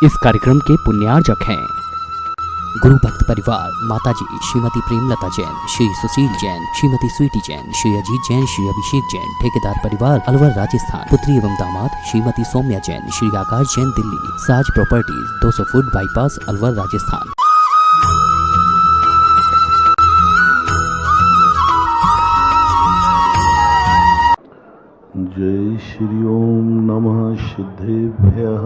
इस कार्यक्रम के पुण्यार्जक हैं गुरु भक्त परिवार, माताजी श्रीमती प्रेमलता जैन, श्री सुशील जैन, श्रीमती स्वीटी जैन, श्री अजीत जैन, श्री अभिषेक जैन। ठेकेदार परिवार अलवर राजस्थान। पुत्री एवं दामाद श्रीमती सौम्या जैन, श्री आकाश जैन दिल्ली। साज properties 200 foot bypass Alwar Rajasthan. जय श्री ओम नमः सिद्धेभ्यः।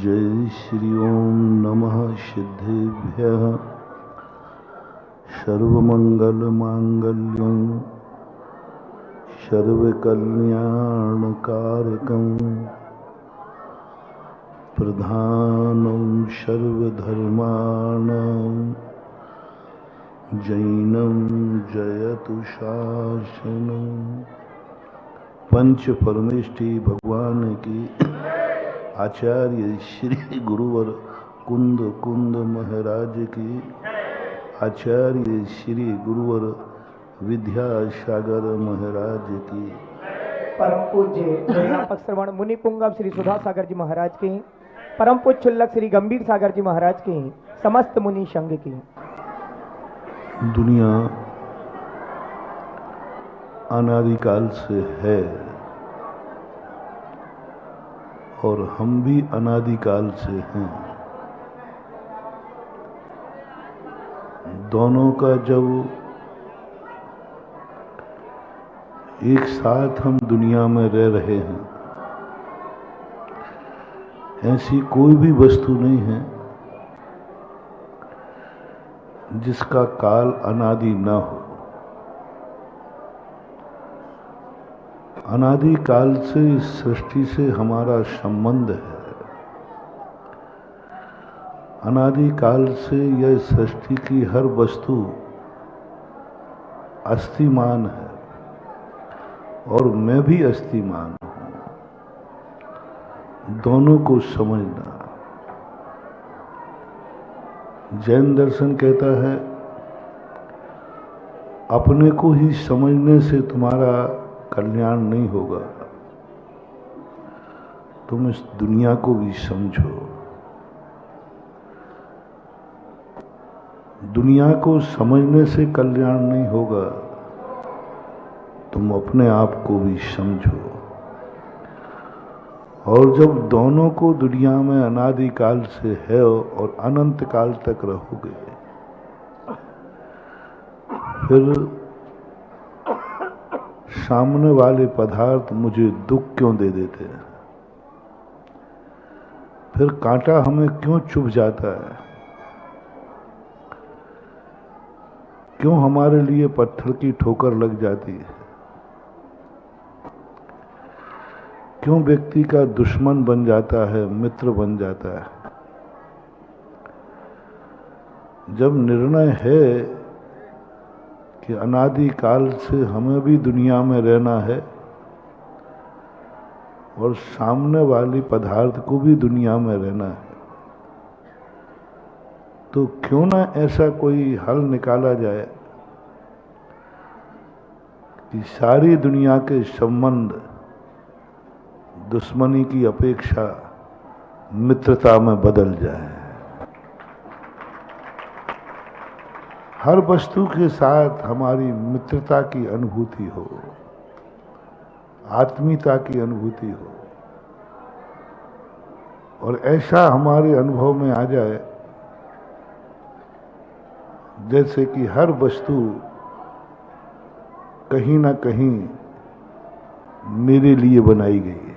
जय श्री ओम नमः सिद्धेभ्यः। सर्वमंगल मांगल्यं सर्वकल्याणकारकं प्रधानं सर्वधर्माणां जैनं जयतु शासनं। पंच परमेष्ठी भगवान की आचार्य श्री गुरुवर कुंद कुंद महाराज की, आचार्य श्री गुरुवर विद्यासागर महाराज की, परम पूज्य व्यापक श्रवण मुनि पुंगव श्री सुधा सागर जी महाराज की, परम पूज्य चुल्लक श्री गंभीर सागर जी महाराज की, समस्त मुनि संघ की। दुनिया अनादिकाल से है और हम भी अनादिकाल से हैं। दोनों का जब एक साथ हम दुनिया में रह रहे हैं, ऐसी कोई भी वस्तु नहीं है जिसका काल अनादि न हो। अनादि काल से इस सृष्टि से हमारा संबंध है। अनादि काल से यह सृष्टि की हर वस्तु अस्तिमान है और मैं भी अस्तिमान हूं। दोनों को समझना। जैन दर्शन कहता है अपने को ही समझने से तुम्हारा कल्याण नहीं होगा, तुम इस दुनिया को भी समझो। दुनिया को समझने से कल्याण नहीं होगा, तुम अपने आप को भी समझो। और जब दोनों को दुनिया में अनादिकाल से है और अनंत काल तक रहोगे, फिर सामने वाले पदार्थ मुझे दुख क्यों दे देते हैं, फिर कांटा हमें क्यों चुभ जाता है, क्यों हमारे लिए पत्थर की ठोकर लग जाती है, क्यों व्यक्ति का दुश्मन बन जाता है, मित्र बन जाता है। जब निर्णय है कि अनादि काल से हमें भी दुनिया में रहना है और सामने वाली पदार्थ को भी दुनिया में रहना है, तो क्यों ना ऐसा कोई हल निकाला जाए कि सारी दुनिया के संबंध दुश्मनी की अपेक्षा मित्रता में बदल जाए। हर वस्तु के साथ हमारी मित्रता की अनुभूति हो, आत्मीयता की अनुभूति हो, और ऐसा हमारे अनुभव में आ जाए जैसे कि हर वस्तु कहीं ना कहीं मेरे लिए बनाई गई है।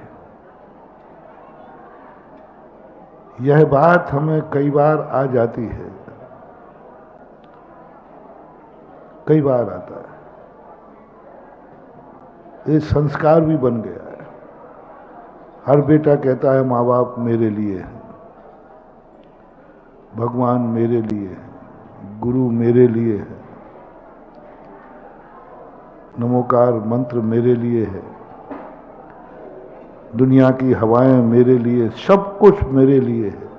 यह बात हमें कई बार आ जाती है, कई बार आता है। ये संस्कार भी बन गया है। हर बेटा कहता है माँ बाप मेरे लिए है, भगवान मेरे लिए है, गुरु मेरे लिए है, नमोकार मंत्र मेरे लिए है, दुनिया की हवाएं मेरे लिए, सब कुछ मेरे लिए है।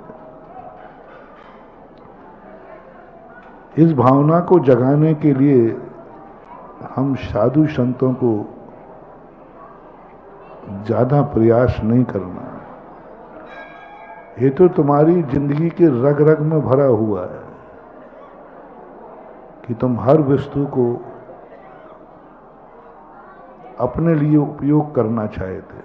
इस भावना को जगाने के लिए हम साधु संतों को ज्यादा प्रयास नहीं करना। ये तो तुम्हारी जिंदगी के रग रग में भरा हुआ है कि तुम हर वस्तु को अपने लिए उपयोग करना चाहते हो।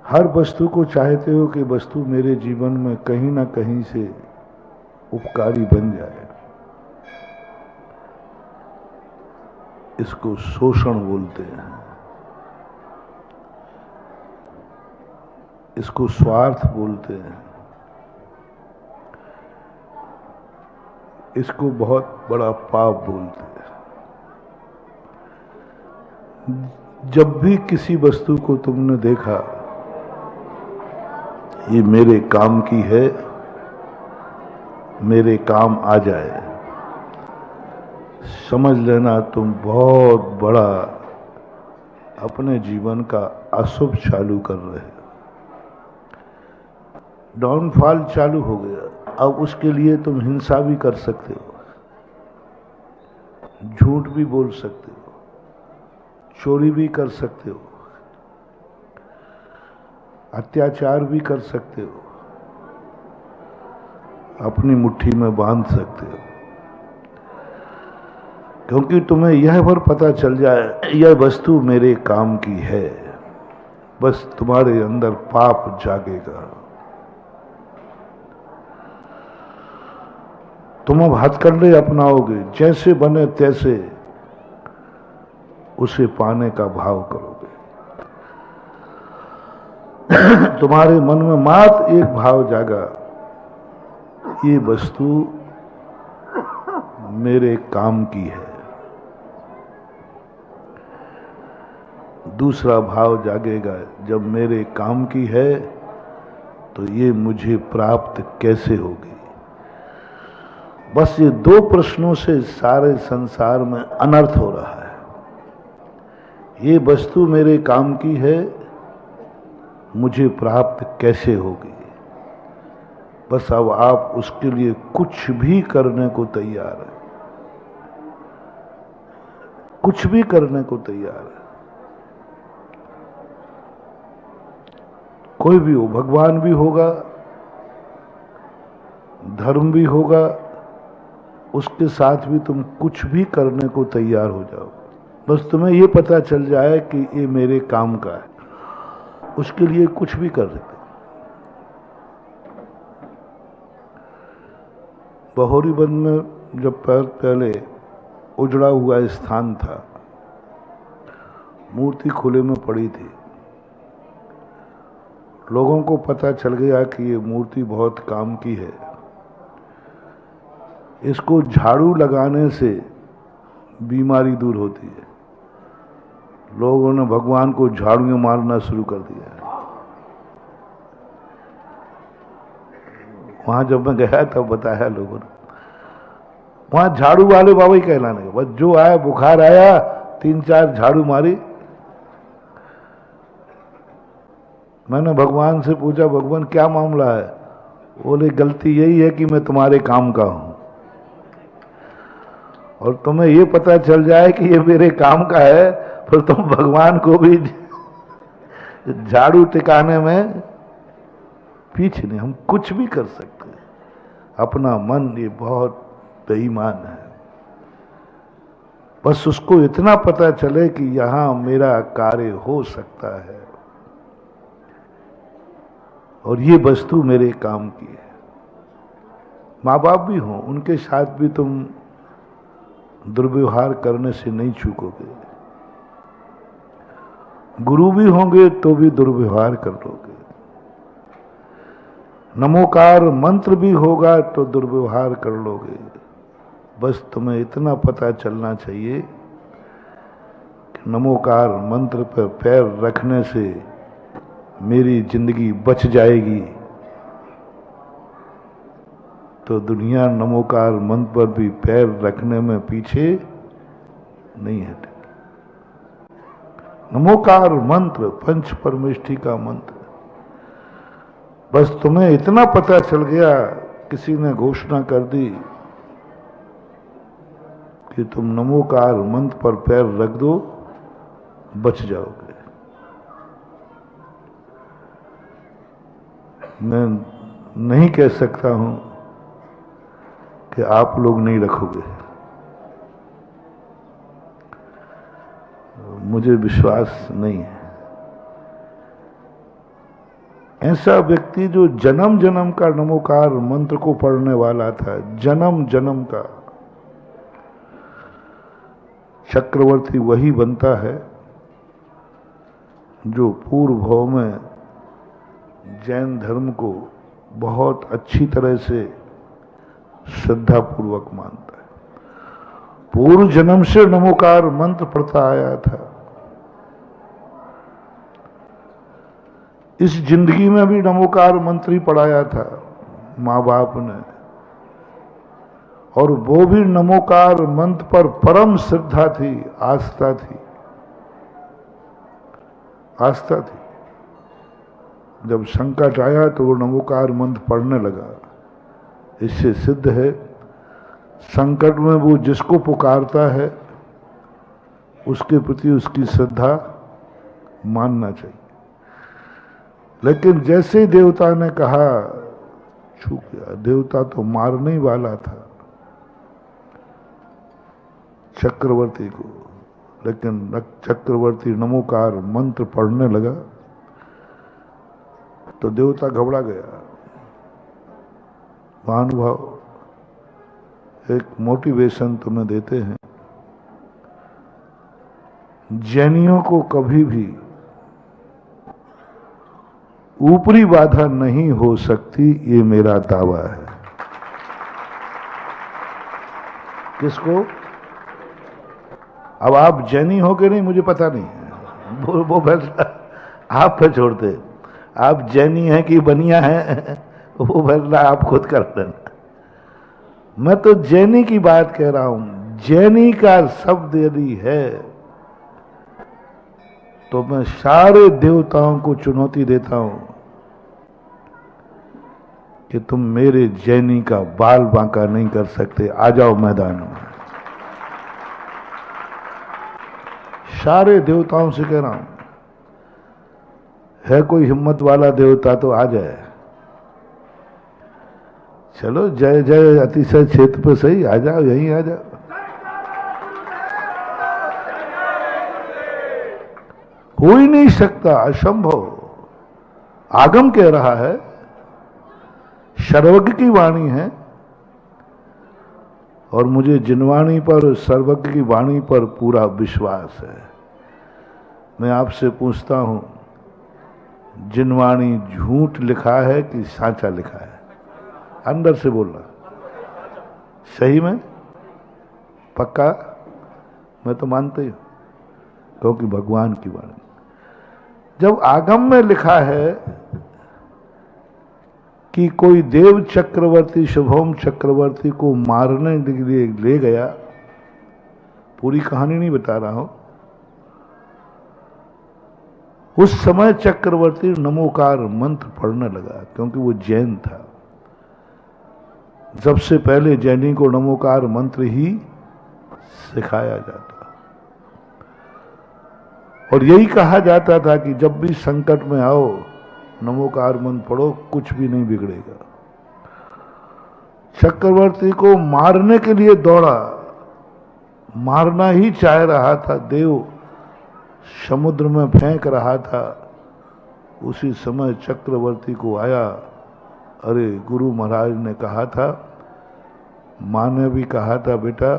हर वस्तु को चाहते हो कि वस्तु मेरे जीवन में कहीं ना कहीं से उपकारी बन जाए। इसको शोषण बोलते हैं, इसको स्वार्थ बोलते हैं, इसको बहुत बड़ा पाप बोलते हैं। जब भी किसी वस्तु को तुमने देखा ये मेरे काम की है, मेरे काम आ जाए, समझ लेना तुम बहुत बड़ा अपने जीवन का अशुभ चालू कर रहे हो। डाउनफॉल चालू हो गया। अब उसके लिए तुम हिंसा भी कर सकते हो, झूठ भी बोल सकते हो, चोरी भी कर सकते हो, अत्याचार भी कर सकते हो, अपनी मुट्ठी में बांध सकते हो। क्योंकि तुम्हें यह पर पता चल जाए यह वस्तु मेरे काम की है, बस तुम्हारे अंदर पाप जागेगा। तुम अब हथकंडे अपनाओगे, जैसे बने तैसे उसे पाने का भाव करोगे। तुम्हारे मन में मात्र एक भाव जागा, ये वस्तु मेरे काम की है। दूसरा भाव जागेगा, जब मेरे काम की है तो ये मुझे प्राप्त कैसे होगी। बस ये दो प्रश्नों से सारे संसार में अनर्थ हो रहा है। ये वस्तु मेरे काम की है, मुझे प्राप्त कैसे होगी। बस अब आप उसके लिए कुछ भी करने को तैयार है, कुछ भी करने को तैयार है। कोई भी हो, भगवान भी होगा, धर्म भी होगा, उसके साथ भी तुम कुछ भी करने को तैयार हो जाओ। बस तुम्हें ये पता चल जाए कि ये मेरे काम का है, उसके लिए कुछ भी कर सकते। बहोरीबंद में जब पहले उजड़ा हुआ स्थान था, मूर्ति खुले में पड़ी थी। लोगों को पता चल गया कि ये मूर्ति बहुत काम की है, इसको झाड़ू लगाने से बीमारी दूर होती है। लोगों ने भगवान को झाड़ू मारना शुरू कर दिया। वहां जब मैं गया तब बताया लोगों ने, वहां झाड़ू वाले बाबा ही कहलाने के, बस जो आया, बुखार आया, 3-4 झाड़ू मारी। मैंने भगवान से पूछा, भगवान क्या मामला है? बोले गलती यही है कि मैं तुम्हारे काम का हूं, और तुम्हें ये पता चल जाए कि ये मेरे काम का है, फिर तुम भगवान को भी झाड़ू टिकाने में पीछे नहीं। हम कुछ भी कर सकते हैं। अपना मन ये बहुत बेईमान है। बस उसको इतना पता चले कि यहां मेरा कार्य हो सकता है और ये वस्तु मेरे काम की है। माँ बाप भी हों, उनके साथ भी तुम दुर्व्यवहार करने से नहीं चूकोगे। गुरु भी होंगे तो भी दुर्व्यवहार कर लोगे। नमोकार मंत्र भी होगा तो दुर्व्यवहार कर लोगे। बस तुम्हें इतना पता चलना चाहिए कि नमोकार मंत्र पर पैर रखने से मेरी जिंदगी बच जाएगी, तो दुनिया नमोकार मंत्र पर भी पैर रखने में पीछे नहीं हटे। नमोकार मंत्र पंच परमेष्ठी का मंत्र। बस तुम्हें इतना पता चल गया, किसी ने घोषणा कर दी कि तुम नमोकार मंत्र पर पैर रख दो, बच जाओगे। मैं नहीं कह सकता हूं कि आप लोग नहीं रखोगे। मुझे विश्वास नहीं है। ऐसा व्यक्ति जो जन्म जन्म का नमोकार मंत्र को पढ़ने वाला था, जन्म जन्म का, चक्रवर्ती वही बनता है जो पूर्व भाव में जैन धर्म को बहुत अच्छी तरह से श्रद्धापूर्वक मानता है। पूर्व जन्म से नमोकार मंत्र पढ़ता आया था, इस जिंदगी में भी नमोकार मंत्र ही पढ़ाया था माँ बाप ने, और वो भी नमोकार मंत्र पर परम श्रद्धा थी, आस्था थी, आस्था थी। जब संकट आया तो वो नमोकार मंत्र पढ़ने लगा। इससे सिद्ध है संकट में वो जिसको पुकारता है उसके प्रति उसकी श्रद्धा मानना चाहिए। लेकिन जैसे ही देवता ने कहा, छू गया, देवता तो मारने ही वाला था चक्रवर्ती को, लेकिन चक्रवर्ती नमोकार मंत्र पढ़ने लगा तो देवता घबरा गया। महानुभाव एक मोटिवेशन तुम्हें देते हैं, जैनियों को कभी भी ऊपरी बाधा नहीं हो सकती, ये मेरा दावा है। किसको? अब आप जैनी हो के नहीं मुझे पता नहीं है, वो फैसला आप पे छोड़ते। आप जैनी हैं कि बनिया हैं वो फैसला आप खुद कर लेना। मैं तो जैनी की बात कह रहा हूं। जैनी का शब्द यदि है तो मैं सारे देवताओं को चुनौती देता हूं कि तुम मेरे जैनी का बाल बांका नहीं कर सकते, आ जाओ मैदान में। सारे देवताओं से कह रहा हूं, है कोई हिम्मत वाला देवता तो आ जाए। चलो जय जय अतिशय क्षेत्र पे सही, आ जाओ, यहीं आ जाओ। हो ही नहीं सकता, असंभव। आगम कह रहा है, सर्वज्ञ की वाणी है, और मुझे जिनवाणी पर, सर्वज्ञ की वाणी पर पूरा विश्वास है। मैं आपसे पूछता हूं, जिनवाणी झूठ लिखा है कि साचा लिखा है? अंदर से बोलना, सही में? पक्का? मैं तो मानता ही हूं, क्योंकि भगवान की वाणी। जब आगम में लिखा है कि कोई देव चक्रवर्ती, शुभम चक्रवर्ती को मारने के लिए ले गया, पूरी कहानी नहीं बता रहा हूं, उस समय चक्रवर्ती नमोकार मंत्र पढ़ने लगा, क्योंकि वो जैन था। सबसे पहले जैनी को नमोकार मंत्र ही सिखाया जाता, और यही कहा जाता था कि जब भी संकट में आओ नमोकार मंत्र पढ़ो, कुछ भी नहीं बिगड़ेगा। चक्रवर्ती को मारने के लिए दौड़ा, मारना ही चाह रहा था, देव समुद्र में फेंक रहा था। उसी समय चक्रवर्ती को आया, अरे गुरु महाराज ने कहा था, माँ ने भी कहा था, बेटा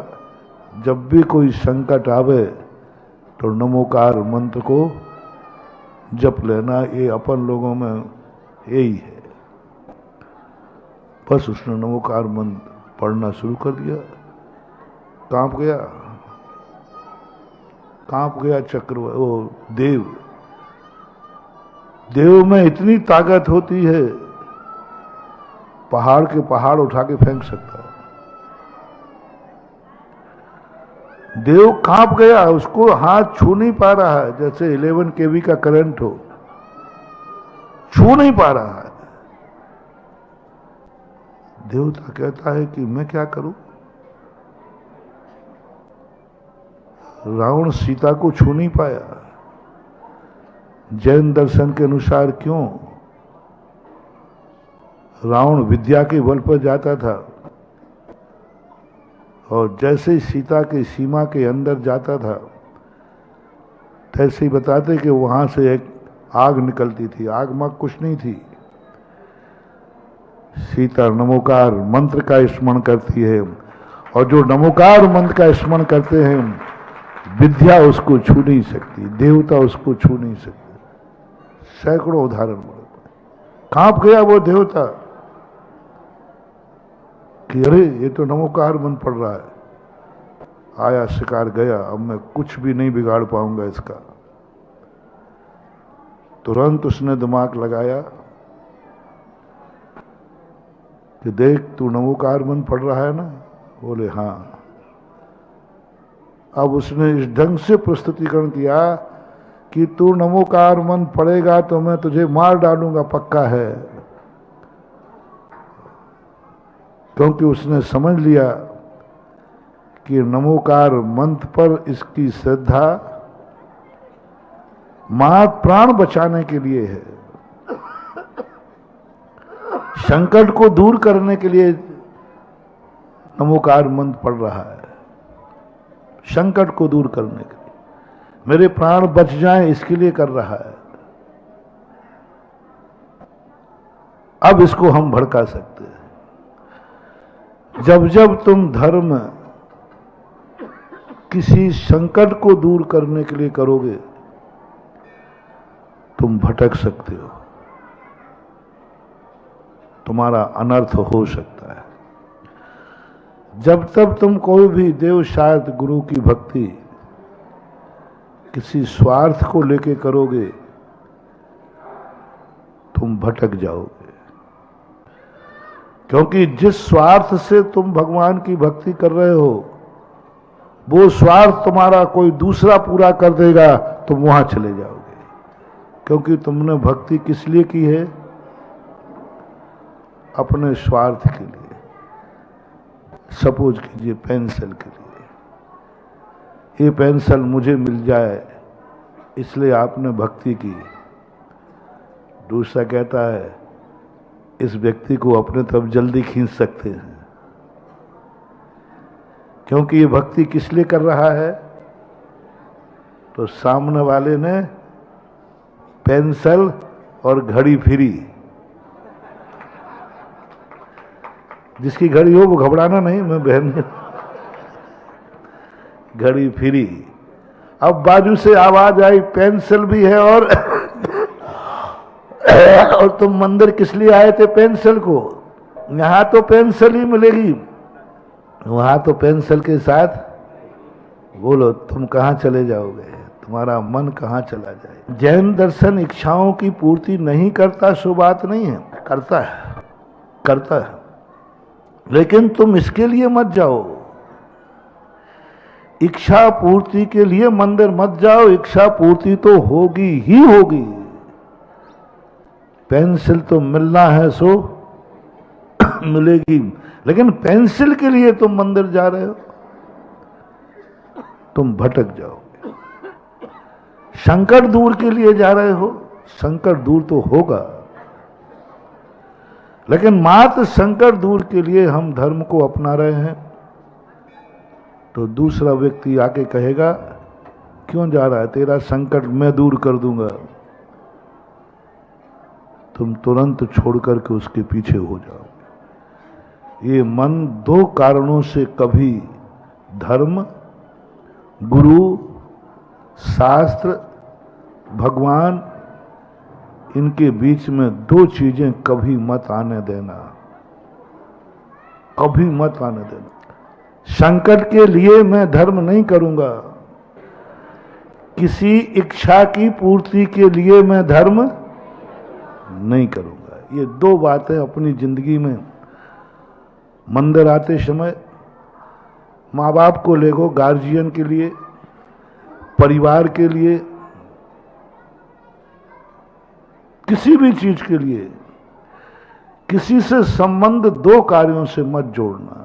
जब भी कोई संकट आवे तो नमोकार मंत्र को जप लेना, ये अपन लोगों में यही है। बस उसने नमोकार मंत्र पढ़ना शुरू कर दिया। कांप गया चक्रवर्ती, वो देव में इतनी ताकत होती है, पहाड़ के पहाड़ उठा के फेंक सकता है। देव कांप गया, उसको हाथ छू नहीं पा रहा है, जैसे 11 kV का करंट हो, छू नहीं पा रहा है। देवता कहता है कि मैं क्या करूं? रावण सीता को छू नहीं पाया। जैन दर्शन के अनुसार क्यों? रावण विद्या के बल पर जाता था और जैसे ही सीता की सीमा के अंदर जाता था तैसे ही बताते कि वहां से एक आग निकलती थी। आग मग कुछ नहीं थी। सीता नमोकार मंत्र का स्मरण करती है और जो नमोकार मंत्र का स्मरण करते हैं विद्या उसको छू नहीं सकती, देवता उसको छू नहीं सकते। सैकड़ों उदाहरण कांप गया वो देवता कि अरे ये तो नमोकार मंत्र पड़ रहा है। आया शिकार गया, अब मैं कुछ भी नहीं बिगाड़ पाऊंगा इसका। तुरंत उसने दिमाग लगाया कि देख तू नमोकार मंत्र पढ़ रहा है ना? बोले हाँ। अब उसने इस ढंग से प्रस्तुतिकरण किया कि तू नमोकार मंत्र पढ़ेगा तो मैं तुझे मार डालूंगा, पक्का है। क्योंकि उसने समझ लिया कि नमोकार मंत्र पर इसकी श्रद्धा मां प्राण बचाने के लिए है, संकट को दूर करने के लिए नमोकार मंत्र पढ़ रहा है। संकट को दूर करने के लिए, मेरे प्राण बच जाएं इसके लिए कर रहा है। अब इसको हम भड़का सकते हैं। जब जब तुम धर्म किसी संकट को दूर करने के लिए करोगे तुम भटक सकते हो, तुम्हारा अनर्थ हो सकता है। जब तब तुम कोई भी देव शायद गुरु की भक्ति किसी स्वार्थ को लेके करोगे तुम भटक जाओगे। क्योंकि जिस स्वार्थ से तुम भगवान की भक्ति कर रहे हो वो स्वार्थ तुम्हारा कोई दूसरा पूरा कर देगा, तुम वहां चले जाओगे। क्योंकि तुमने भक्ति किस लिए की है? अपने स्वार्थ के लिए। सपोज कीजिए पेंसिल के लिए, ये पेंसिल मुझे मिल जाए इसलिए आपने भक्ति की। दूसरा कहता है इस व्यक्ति को अपने तरफ जल्दी खींच सकते हैं। क्योंकि ये भक्ति किस लिए कर रहा है? तो सामने वाले ने पेंसिल और घड़ी फ्री, जिसकी घड़ी हो वो घबराना नहीं, मैं बहन घड़ी फ्री। अब बाजू से आवाज आई पेंसिल भी है और और तुम मंदिर किस लिए आए थे? पेंसिल को। यहां तो पेंसिल ही मिलेगी, वहां तो पेंसिल के साथ। बोलो तुम कहां चले जाओगे? तुम्हारा मन कहां चला जाए? जैन दर्शन इच्छाओं की पूर्ति नहीं करता सो बात नहीं है, करता है, करता है। लेकिन तुम इसके लिए मत जाओ, इच्छा पूर्ति के लिए मंदिर मत जाओ। इच्छा पूर्ति तो होगी ही होगी। पेंसिल तो मिलना है सो मिलेगी, लेकिन पेंसिल के लिए तुम मंदिर जा रहे हो, तुम भटक जाओगे। संकट दूर के लिए जा रहे हो, संकट दूर तो होगा, लेकिन मात्र संकट दूर के लिए हम धर्म को अपना रहे हैं तो दूसरा व्यक्ति आके कहेगा क्यों जा रहा है? तेरा संकट मैं दूर कर दूंगा। तुम तुरंत छोड़ करके उसके पीछे हो जाओ। ये मन दो कारणों से कभी धर्म, गुरु, शास्त्र, भगवान, इनके बीच में दो चीजें कभी मत आने देना, कभी मत आने देना। संकट के लिए मैं धर्म नहीं करूंगा, किसी इच्छा की पूर्ति के लिए मैं धर्म नहीं करूंगा। ये दो बातें अपनी जिंदगी में मंदिर आते समय माँ बाप को लेगो, गार्जियन के लिए, परिवार के लिए, किसी भी चीज के लिए किसी से संबंध दो कार्यों से मत जोड़ना।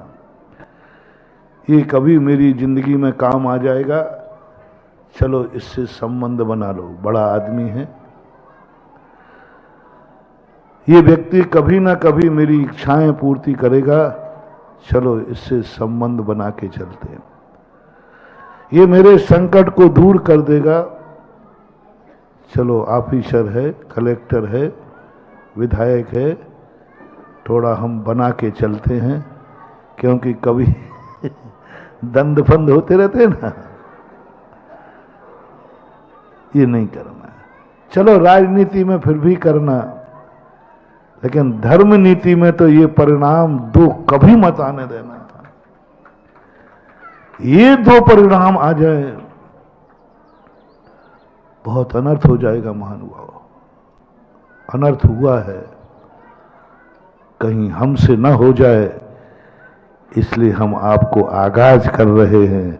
ये कभी मेरी जिंदगी में काम आ जाएगा, चलो इससे संबंध बना लो, बड़ा आदमी है। ये व्यक्ति कभी ना कभी मेरी इच्छाएं पूर्ति करेगा, चलो इससे संबंध बना के चलते हैं। ये मेरे संकट को दूर कर देगा, चलो ऑफिसर है, कलेक्टर है, विधायक है, थोड़ा हम बना के चलते हैं, क्योंकि कभी दंड फंद होते रहते हैं ना, ये नहीं करना है। चलो राजनीति में फिर भी करना, लेकिन धर्म नीति में तो ये परिणाम दो कभी मत आने देना। ये दो परिणाम आ जाए, बहुत अनर्थ हो जाएगा महानुभाव। अनर्थ हुआ है, कहीं हमसे न हो जाए, इसलिए हम आपको आगाज कर रहे हैं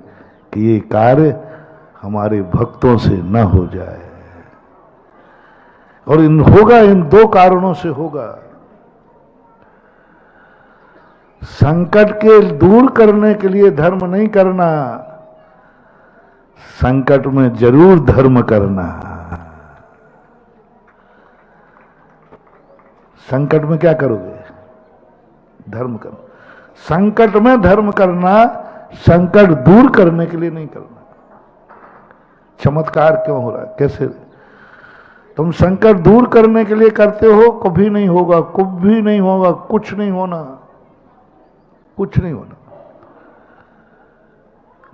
कि ये कार्य हमारे भक्तों से न हो जाए। और होगा, इन दो कारणों से होगा। संकट के दूर करने के लिए धर्म नहीं करना, संकट में जरूर धर्म करना। संकट में क्या करोगे? धर्म करना। संकट में धर्म करना, संकट दूर करने के लिए नहीं करना। चमत्कार क्यों हो रहा है? कैसे? तुम संकट दूर करने के लिए करते हो, कभी नहीं होगा, कभी नहीं होगा, कुछ नहीं होना, कुछ नहीं होना।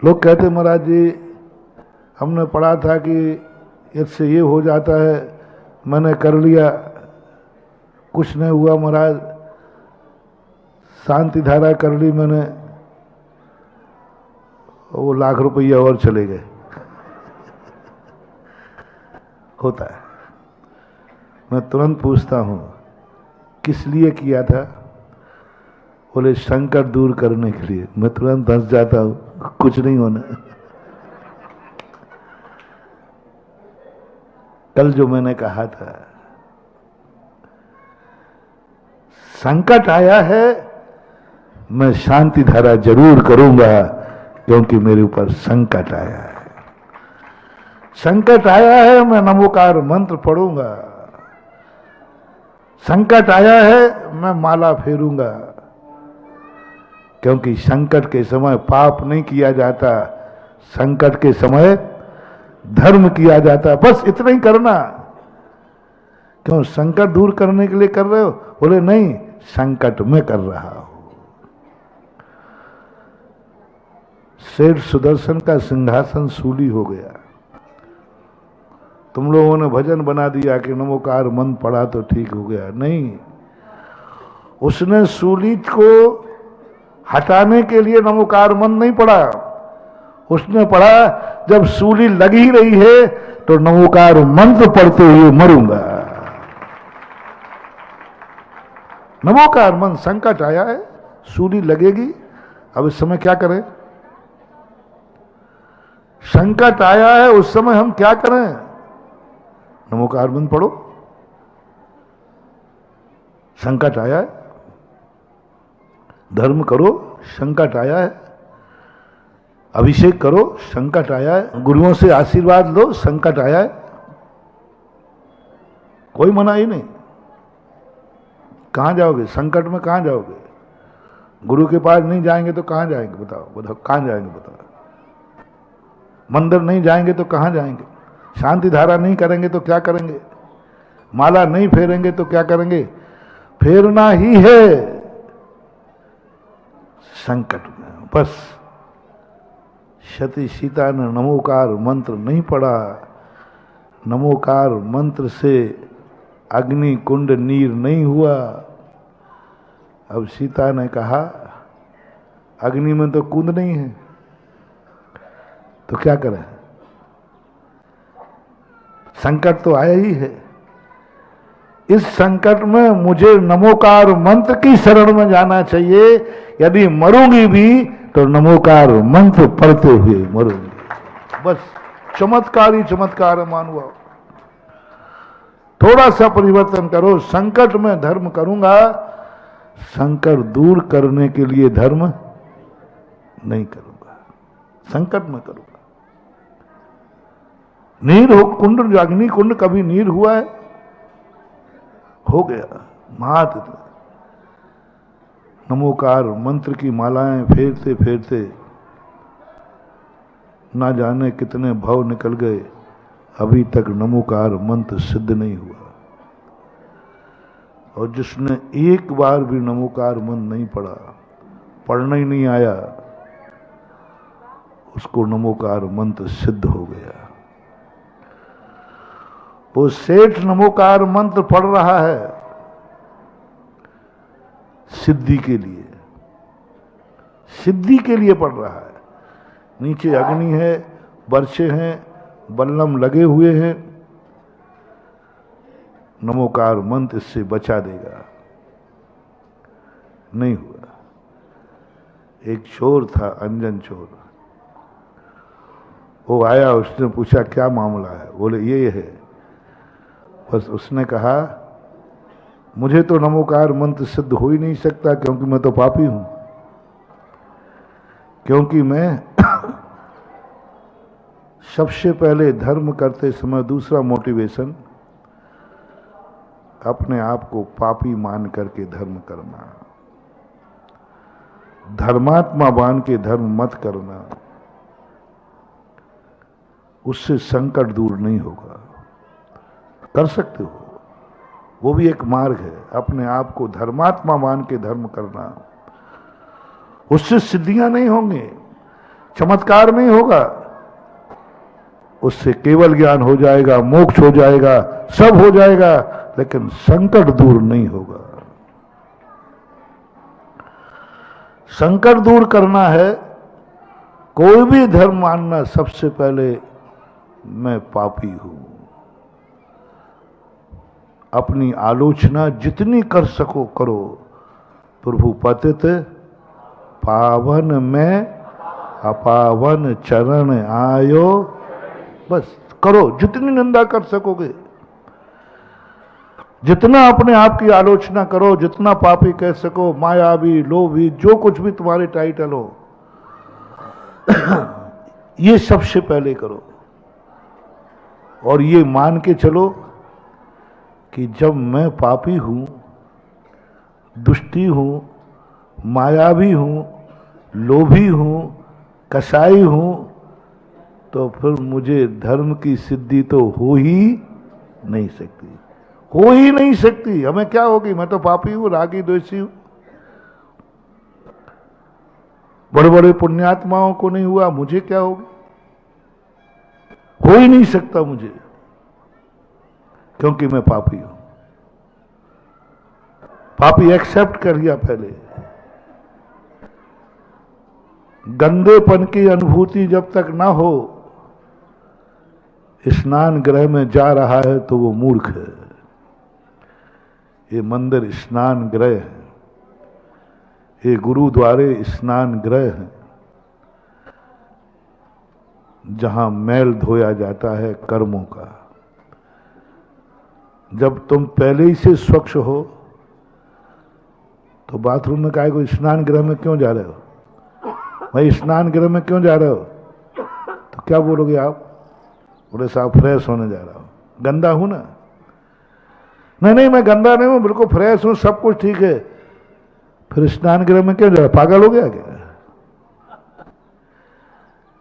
लोग कहते महाराज जी हमने पढ़ा था कि इससे ये हो जाता है, मैंने कर लिया, कुछ नहीं हुआ महाराज, शांति धारा कर ली मैंने, वो लाख रुपया और चले गए। होता है। मैं तुरंत पूछता हूं किस लिए किया था? बोले संकट दूर करने के लिए। मैं तुरंत हंस जाता हूं, कुछ नहीं होना। कल जो मैंने कहा था, संकट आया है, मैं शांति धारा जरूर करूंगा, क्योंकि मेरे ऊपर संकट आया है। संकट आया है, मैं नमोकार मंत्र पढ़ूंगा। संकट आया है, मैं माला फेरूंगा, क्योंकि संकट के समय पाप नहीं किया जाता, संकट के समय धर्म किया जाता। बस इतना ही करना। क्यों? संकट दूर करने के लिए कर रहे हो? बोले नहीं, संकट में कर रहा हूं। सेठ सुदर्शन का सिंहासन सूली हो गया। तुम लोगों ने भजन बना दिया कि नमोकार मंत्र पढ़ा तो ठीक हो गया। नहीं, उसने सूली को हटाने के लिए नमोकार मंत्र नहीं पढ़ा। उसने पढ़ा जब सूली लगी ही रही है तो नमोकार मंत्र पढ़ते हुए मरूंगा। नमोकार मंत्र, संकट आया है, सूली लगेगी, अब इस समय क्या करें? संकट आया है, उस समय हम क्या करें? नमोकार मंत्र पढ़ो। संकट आया है, धर्म करो, संकट आया है, अभिषेक करो, संकट आया है, गुरुओं से आशीर्वाद लो, संकट आया है। कोई मना ही नहीं। कहां जाओगे? संकट में कहां जाओगे? गुरु के पास नहीं जाएंगे तो कहां जाएंगे? बताओ कहां जाएंगे? बताओ। मंदिर नहीं जाएंगे तो कहां जाएंगे? शांति धारा नहीं करेंगे तो क्या करेंगे? माला नहीं फेरेंगे तो क्या करेंगे? फेरना ही है संकट में। बस सती सीता ने नमोकार मंत्र नहीं पढ़ा। नमोकार मंत्र से अग्नि कुंड नीर नहीं हुआ। अब सीता ने कहा अग्नि में तो कुंड नहीं है, तो क्या करें? संकट तो आया ही है। इस संकट में मुझे नमोकार मंत्र की शरण में जाना चाहिए। यदि मरूंगी भी तो नमोकार मंत्र पढ़ते हुए मरूंगी। बस चमत्कार ही चमत्कार है मानुभाव। थोड़ा सा परिवर्तन करो। संकट में धर्म करूंगा, संकट दूर करने के लिए धर्म नहीं करूंगा, संकट में करूंगा। नीर हो कुंड, अग्नि कुंड कभी नीर हुआ है? हो गया। मात्र नमोकार मंत्र की मालाएं फेरते फेरते ना जाने कितने भव निकल गए, अभी तक नमोकार मंत्र सिद्ध नहीं हुआ। और जिसने एक बार भी नमोकार मंत्र नहीं पढ़ा, पढ़ना ही नहीं आया, उसको नमोकार मंत्र सिद्ध हो गया। वो सेठ नमोकार मंत्र पढ़ रहा है सिद्धि के लिए, सिद्धि के लिए पढ़ रहा है। नीचे अग्नि है, बर्छे हैं, बल्लम लगे हुए हैं, नमोकार मंत्र इससे बचा देगा, नहीं हुआ। एक चोर था, अंजन चोर, वो आया, उसने पूछा क्या मामला है? बोले ये है। बस उसने कहा मुझे तो नमोकार मंत्र सिद्ध हो ही नहीं सकता, क्योंकि मैं तो पापी हूं, क्योंकि मैं सबसे पहले धर्म करते समय दूसरा मोटिवेशन अपने आप को पापी मान करके धर्म करना, धर्मात्मा मान के धर्म मत करना, उससे संकट दूर नहीं होगा। कर सकते हो, वो भी एक मार्ग है, अपने आप को धर्मात्मा मान के धर्म करना। उससे सिद्धियां नहीं होंगी, चमत्कार नहीं होगा, उससे केवल ज्ञान हो जाएगा, मोक्ष हो जाएगा, सब हो जाएगा, लेकिन संकट दूर नहीं होगा। संकट दूर करना है, कोई भी धर्म मानना, सबसे पहले मैं पापी हूं। अपनी आलोचना जितनी कर सको करो, प्रभु पतित पावन में अपावन चरण आयो, बस करो, जितनी निंदा कर सकोगे, जितना अपने आप की आलोचना करो, जितना पापी कह सको, मायावी, लोभी, जो कुछ भी तुम्हारे टाइटल हो, ये सबसे पहले करो। और ये मान के चलो कि जब मैं पापी हूं, दुष्टी हूं, मायावी हूं, लोभी हूं, कसाई हूं, तो फिर मुझे धर्म की सिद्धि तो हो ही नहीं सकती, हो ही नहीं सकती। हमें क्या होगी? मैं तो पापी हूं, रागी, द्वेषी हूं। बड़े बड़े पुण्यात्माओं को नहीं हुआ, मुझे क्या होगा? हो ही नहीं सकता मुझे, क्योंकि मैं पापी हूं। पापी एक्सेप्ट कर लिया पहले। गंदेपन की अनुभूति जब तक ना हो, स्नान गृह में जा रहा है तो वो मूर्ख है। ये मंदिर स्नान गृह है, ये गुरुद्वारे स्नान गृह है, जहां मैल धोया जाता है कर्मों का। जब तुम पहले ही से स्वच्छ हो तो बाथरूम में काहे को स्नान गृह में क्यों जा रहे हो? भाई स्नान गृह में क्यों जा रहे हो? तो क्या बोलोगे आप? बोले साहब फ्रेश होने जा रहा हूं। गंदा हूं ना? नहीं नहीं, मैं गंदा नहीं हूं, बिल्कुल फ्रेश हूं, सब कुछ ठीक है। फिर स्नान गृह में क्यों जा रहा? पागल हो गया क्या?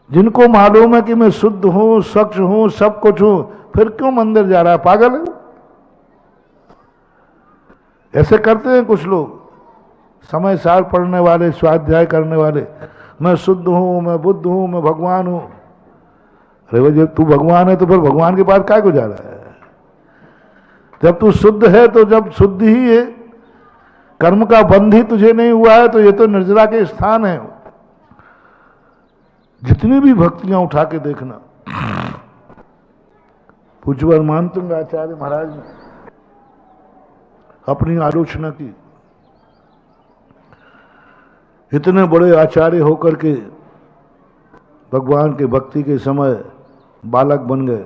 जिनको मालूम है कि मैं शुद्ध हूं, स्वच्छ हूं, सब कुछ हूं, फिर क्यों मंदिर जा रहा है? पागल है? ऐसे करते हैं कुछ लोग, समय सार पढ़ने वाले, स्वाध्याय करने वाले, मैं शुद्ध हूं, मैं बुद्ध हूं, मैं भगवान हूं। अरे भाई जब तू भगवान है तो फिर भगवान के पास काय को जा रहा है? जब तू शुद्ध है तो जब शुद्ध ही है, कर्म का बंध ही तुझे नहीं हुआ है, तो ये तो निर्जरा के स्थान है। जितनी भी भक्तियां उठा के देखना, पूज्य मानतुंग आचार्य महाराज ने अपनी आलोचना की। इतने बड़े आचार्य होकर के भगवान के भक्ति के समय बालक बन गए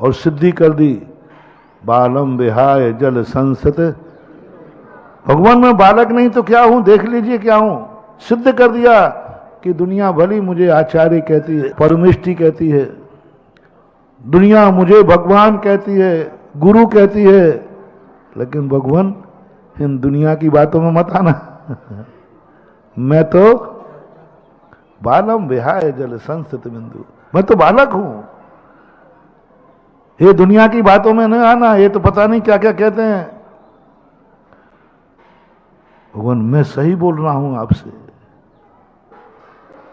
और सिद्धि कर दी। बालम विहाय जल संसत, भगवान मैं बालक नहीं तो क्या हूं? देख लीजिए क्या हूं। सिद्ध कर दिया कि दुनिया भली मुझे आचार्य कहती है, परमेष्टि कहती है, दुनिया मुझे भगवान कहती है, गुरु कहती है, लेकिन भगवान इन दुनिया की बातों में मत आना। मैं तो बालम विहाय जल संस्थित बिंदु, मैं तो बालक हूं। ये दुनिया की बातों में न आना, ये तो पता नहीं क्या क्या कहते हैं। भगवान मैं सही बोल रहा हूं आपसे।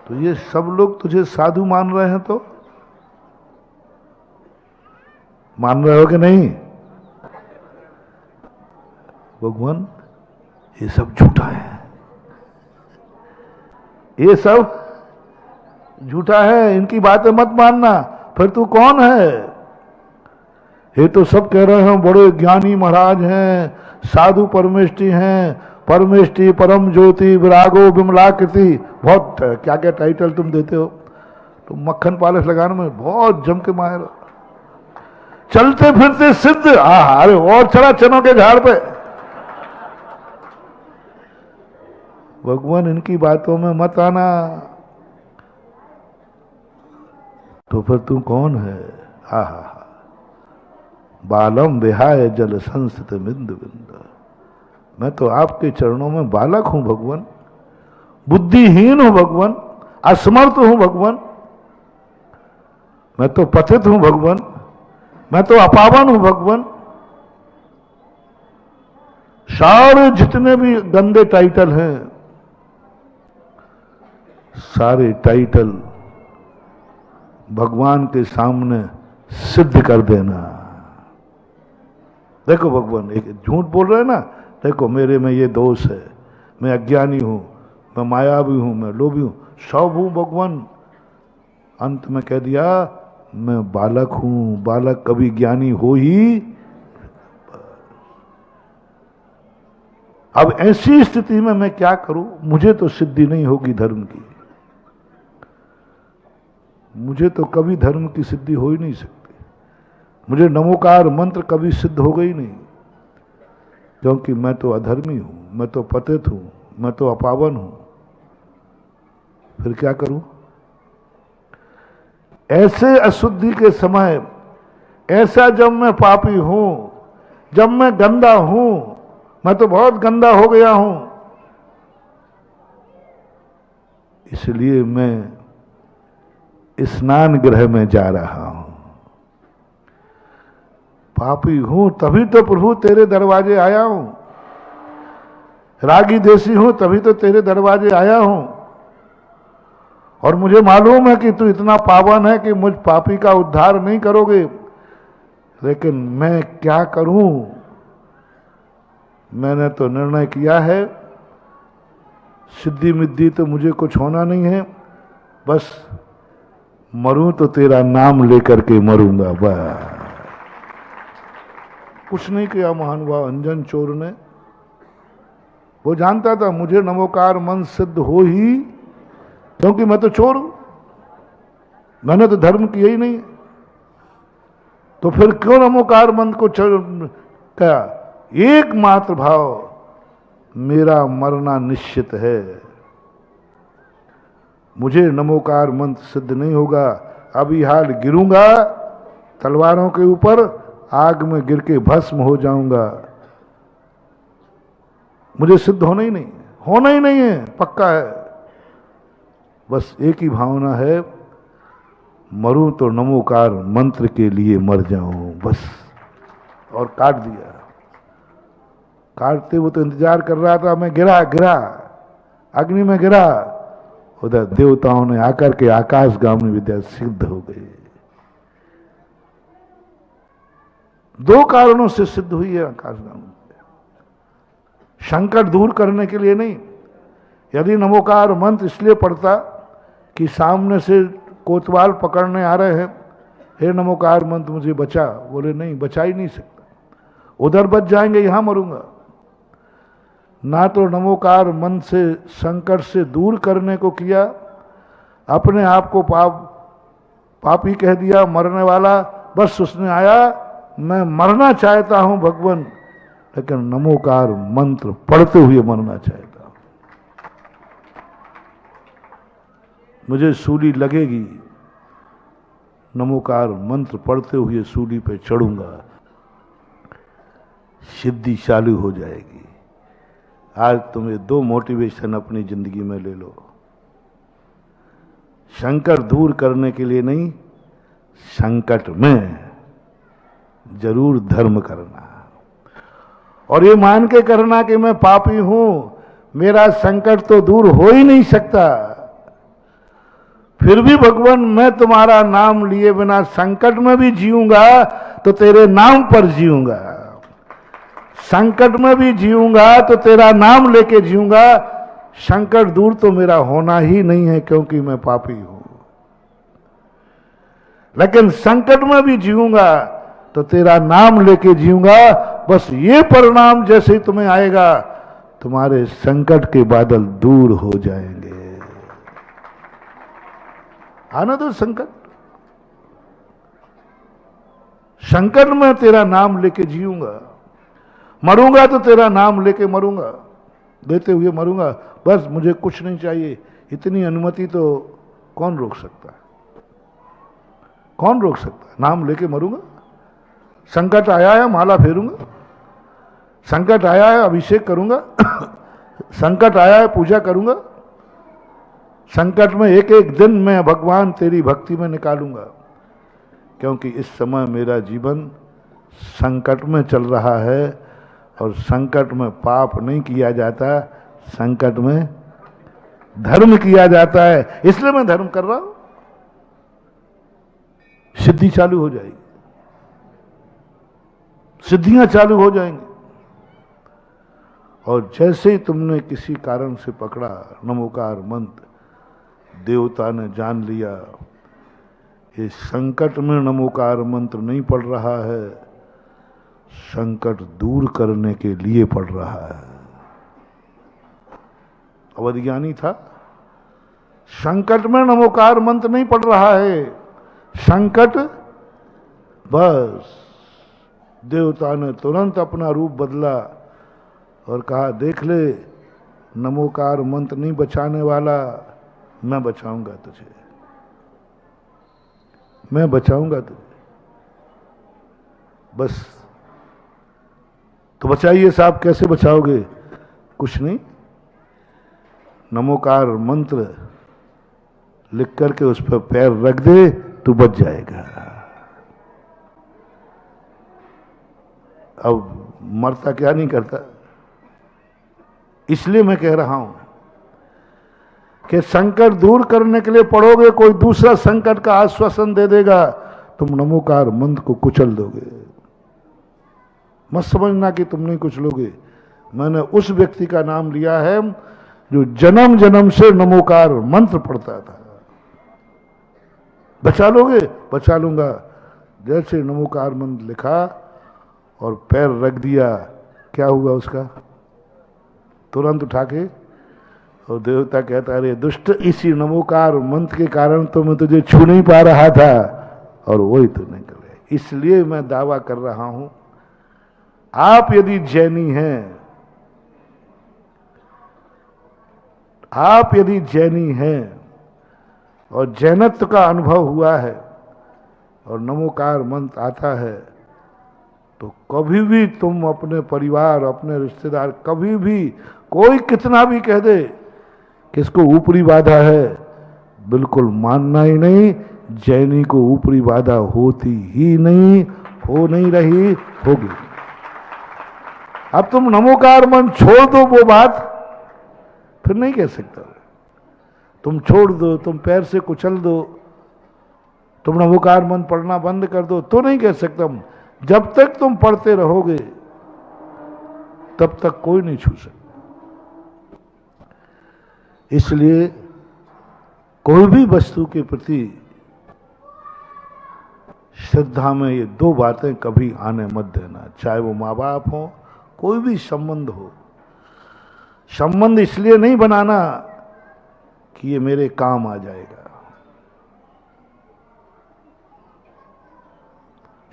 तो ये सब लोग तुझे साधु मान रहे हैं, तो मान रहे हो कि नहीं? भगवान ये सब झूठा है, ये सब झूठा है, इनकी बातें मत मानना। फिर तू कौन है? ये तो सब कह रहे हैं बड़े ज्ञानी महाराज हैं, साधु परमेष्टि हैं, परमेष्टि परम ज्योति विरागो विमलाकृति। बहुत क्या क्या टाइटल तुम देते हो। तो मक्खन पालिश लगाने में बहुत जम के माहिर हो। चलते फिरते सिद्ध, अरे और चढ़ा चनों के झाड़ पे। भगवान इनकी बातों में मत आना। तो फिर तू कौन है? हा हा हा, बालम विहाय जल संस्थित बिंदु बिंदु, मैं तो आपके चरणों में बालक हूं भगवान, बुद्धिहीन हूं भगवान, असमर्थ हूं भगवान, मैं तो पतित हूं भगवान, मैं तो अपावन हूं भगवान। सारे जितने भी गंदे टाइटल हैं, सारे टाइटल भगवान के सामने सिद्ध कर देना। देखो भगवान एक झूठ बोल रहे हैं ना, देखो मेरे में ये दोष है, मैं अज्ञानी हूं, मैं मायावी हूं, मैं लोभी हूं, सब हूं भगवान। अंत में कह दिया मैं बालक हूं, बालक कभी ज्ञानी हो ही। अब ऐसी स्थिति में मैं क्या करूं? मुझे तो सिद्धि नहीं होगी धर्म की, मुझे तो कभी धर्म की सिद्धि हो ही नहीं सकती। मुझे नमोकार मंत्र कभी सिद्ध हो गई नहीं, क्योंकि मैं तो अधर्मी हूं, मैं तो पतित हूं, मैं तो अपावन हूं। फिर क्या करूं? ऐसे अशुद्धि के समय, ऐसा जब मैं पापी हूं, जब मैं गंदा हूं, मैं तो बहुत गंदा हो गया हूं, इसलिए मैं स्नान गृह में जा रहा हूं। पापी हूं तभी तो प्रभु तेरे दरवाजे आया हूं, रागी देसी हूं तभी तो तेरे दरवाजे आया हूं। और मुझे मालूम है कि तू इतना पावन है कि मुझ पापी का उद्धार नहीं करोगे, लेकिन मैं क्या करूं? मैंने तो निर्णय किया है, सिद्धि मिद्धि तो मुझे कुछ होना नहीं है, बस मरूं तो तेरा नाम लेकर के मरूंगा। बस कुछ नहीं किया महानुभाव अंजन चोर ने। वो जानता था मुझे नमोकार मन सिद्ध हो ही, क्योंकि मैं तो चोर हूं, मैंने तो धर्म किया ही नहीं। तो फिर क्यों नमोकार मंत्र को क्या? एकमात्र भाव, मेरा मरना निश्चित है, मुझे नमोकार मंत्र सिद्ध नहीं होगा। अभी हाल गिरूंगा तलवारों के ऊपर, आग में गिर के भस्म हो जाऊंगा। मुझे सिद्ध होना ही नहीं, होना ही नहीं है, पक्का है। बस एक ही भावना है, मरूं तो नमोकार मंत्र के लिए मर जाऊं बस। और काट दिया। काटते वो तो इंतजार कर रहा था, मैं गिरा अग्नि में गिरा, उधर देवताओं ने आकर के आकाशगामी विद्या सिद्ध हो गई। दो कारणों से सिद्ध हुई है आकाशगामी विद्या, संकट दूर करने के लिए नहीं। यदि नमोकार मंत्र इसलिए पढ़ता कि सामने से कोतवाल पकड़ने आ रहे हैं, हे नमोकार मंत्र मुझे बचा, बोले नहीं बचा ही नहीं सकता, उधर बच जाएंगे, यहां मरूंगा। ना तो नमोकार मंत्र से संकट से दूर करने को किया, अपने आप को पापी कह दिया, मरने वाला। बस उसने आया, मैं मरना चाहता हूं भगवान, लेकिन नमोकार मंत्र पढ़ते हुए मरना चाहता हूं। मुझे सूली लगेगी, नमोकार मंत्र पढ़ते हुए सूली पे चढ़ूंगा। सिद्धि चालू हो जाएगी। आज तुम्हें 2 मोटिवेशन अपनी जिंदगी में ले लो। संकट दूर करने के लिए नहीं, संकट में जरूर धर्म करना, और ये मान के करना कि मैं पापी हूं, मेरा संकट तो दूर हो ही नहीं सकता, फिर भी भगवान मैं तुम्हारा नाम लिए बिना संकट में भी जीऊंगा तो तेरे नाम पर जीऊंगा, संकट में भी जीऊंगा तो तेरा नाम लेके जीऊंगा। संकट दूर तो मेरा होना ही नहीं है क्योंकि मैं पापी हूं, लेकिन संकट में भी जीऊंगा तो तेरा नाम लेके जीऊंगा। बस ये परिणाम जैसे ही तुम्हें आएगा, तुम्हारे संकट के बादल दूर हो जाएंगे। आना दो संकट, संकट में तेरा नाम लेके जीऊंगा, मरूंगा तो तेरा नाम लेके मरूंगा, देते हुए मरूंगा। बस मुझे कुछ नहीं चाहिए, इतनी अनुमति तो कौन रोक सकता है? कौन रोक सकता है? नाम लेके मरूंगा। संकट आया है माला फेरूंगा, संकट आया है अभिषेक करूंगा, संकट आया है पूजा करूंगा, संकट में एक एक दिन मैं भगवान तेरी भक्ति में निकालूंगा, क्योंकि इस समय मेरा जीवन संकट में चल रहा है, और संकट में पाप नहीं किया जाता, संकट में धर्म किया जाता है। इसलिए मैं धर्म कर रहा हूं, सिद्धि चालू हो जाएगी, सिद्धियां चालू हो जाएंगी। और जैसे ही तुमने किसी कारण से पकड़ा नमोकार मंत्र, देवता ने जान लिया इस संकट में नमोकार मंत्र नहीं पढ़ रहा है, संकट दूर करने के लिए पढ़ रहा है। अवधिज्ञानी था, संकट में नमोकार मंत्र नहीं पढ़ रहा है, संकट बस। देवता ने तुरंत अपना रूप बदला और कहा, देख ले नमोकार मंत्र नहीं बचाने वाला, मैं बचाऊंगा तुझे, मैं बचाऊंगा तुझे। बस तो बचाइए साहब, कैसे बचाओगे? कुछ नहीं, नमोकार मंत्र लिख करके उस पर पैर रख दे, तू बच जाएगा। अब मरता क्या नहीं करता। इसलिए मैं कह रहा हूं कि संकट दूर करने के लिए पढ़ोगे, कोई दूसरा संकट का आश्वासन दे देगा, तुम नमोकार मंत्र को कुचल दोगे। मत समझना कि तुम नहीं कुचलोगे। मैंने उस व्यक्ति का नाम लिया है जो जन्म जन्म से नमोकार मंत्र पढ़ता था। बचा लोगे? बचा लूंगा। जैसे नमोकार मंत्र लिखा और पैर रख दिया, क्या हुआ उसका? तुरंत उठा के, और देवता कहता, अरे दुष्ट, इसी नमोकार मंत्र के कारण तो मैं तुझे छू नहीं पा रहा था, और वही तो निकल गया। इसलिए मैं दावा कर रहा हूं, आप यदि जैनी हैं, आप यदि जैनी हैं और जैनत्व का अनुभव हुआ है और नमोकार मंत्र आता है, तो कभी भी तुम अपने परिवार, अपने रिश्तेदार, कभी भी कोई कितना भी कह दे कि इसको ऊपरी बाधा है, बिल्कुल मानना ही नहीं। जैनी को ऊपरी बाधा होती ही नहीं, हो नहीं रही, होगी। अब तुम नमोकार मंत्र छोड़ दो, वो बात फिर नहीं कह सकता। तुम छोड़ दो, तुम पैर से कुचल दो, तुम नमोकार मंत्र पढ़ना बंद कर दो, तो नहीं कह सकता। जब तक तुम पढ़ते रहोगे तब तक कोई नहीं छू सकता। इसलिए कोई भी वस्तु के प्रति श्रद्धा में ये 2 बातें कभी आने मत देना, चाहे वो माँ बाप हो, कोई भी संबंध हो। संबंध इसलिए नहीं बनाना कि ये मेरे काम आ जाएगा,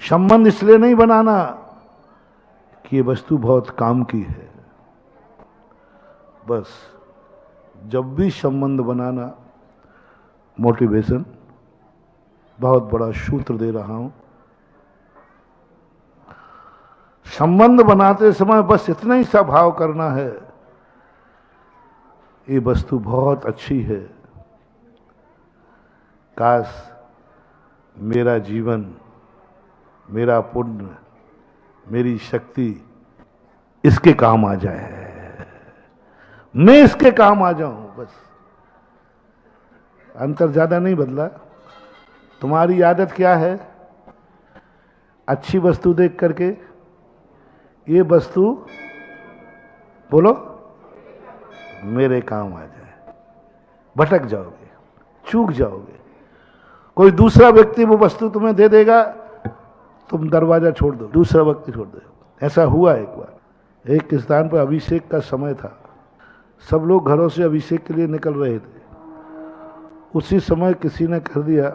संबंध इसलिए नहीं बनाना कि ये वस्तु बहुत काम की है। बस जब भी संबंध बनाना, मोटिवेशन, बहुत बड़ा सूत्र दे रहा हूं, संबंध बनाते समय बस इतना ही सा भाव करना है, ये वस्तु बहुत अच्छी है, काश मेरा जीवन, मेरा पुण्य, मेरी शक्ति इसके काम आ जाए, मैं इसके काम आ जाऊं। बस अंतर ज्यादा नहीं बदला। तुम्हारी आदत क्या है? अच्छी वस्तु देख करके ये वस्तु बोलो मेरे काम आ जाए, भटक जाओगे, चूक जाओगे। कोई दूसरा व्यक्ति वो वस्तु तुम्हें दे देगा, तुम दरवाजा छोड़ दो, दूसरा व्यक्ति छोड़ दो। ऐसा हुआ एक बार, एक स्थान पर अभिषेक का समय था, सब लोग घरों से अभिषेक के लिए निकल रहे थे। उसी समय किसी ने कर दिया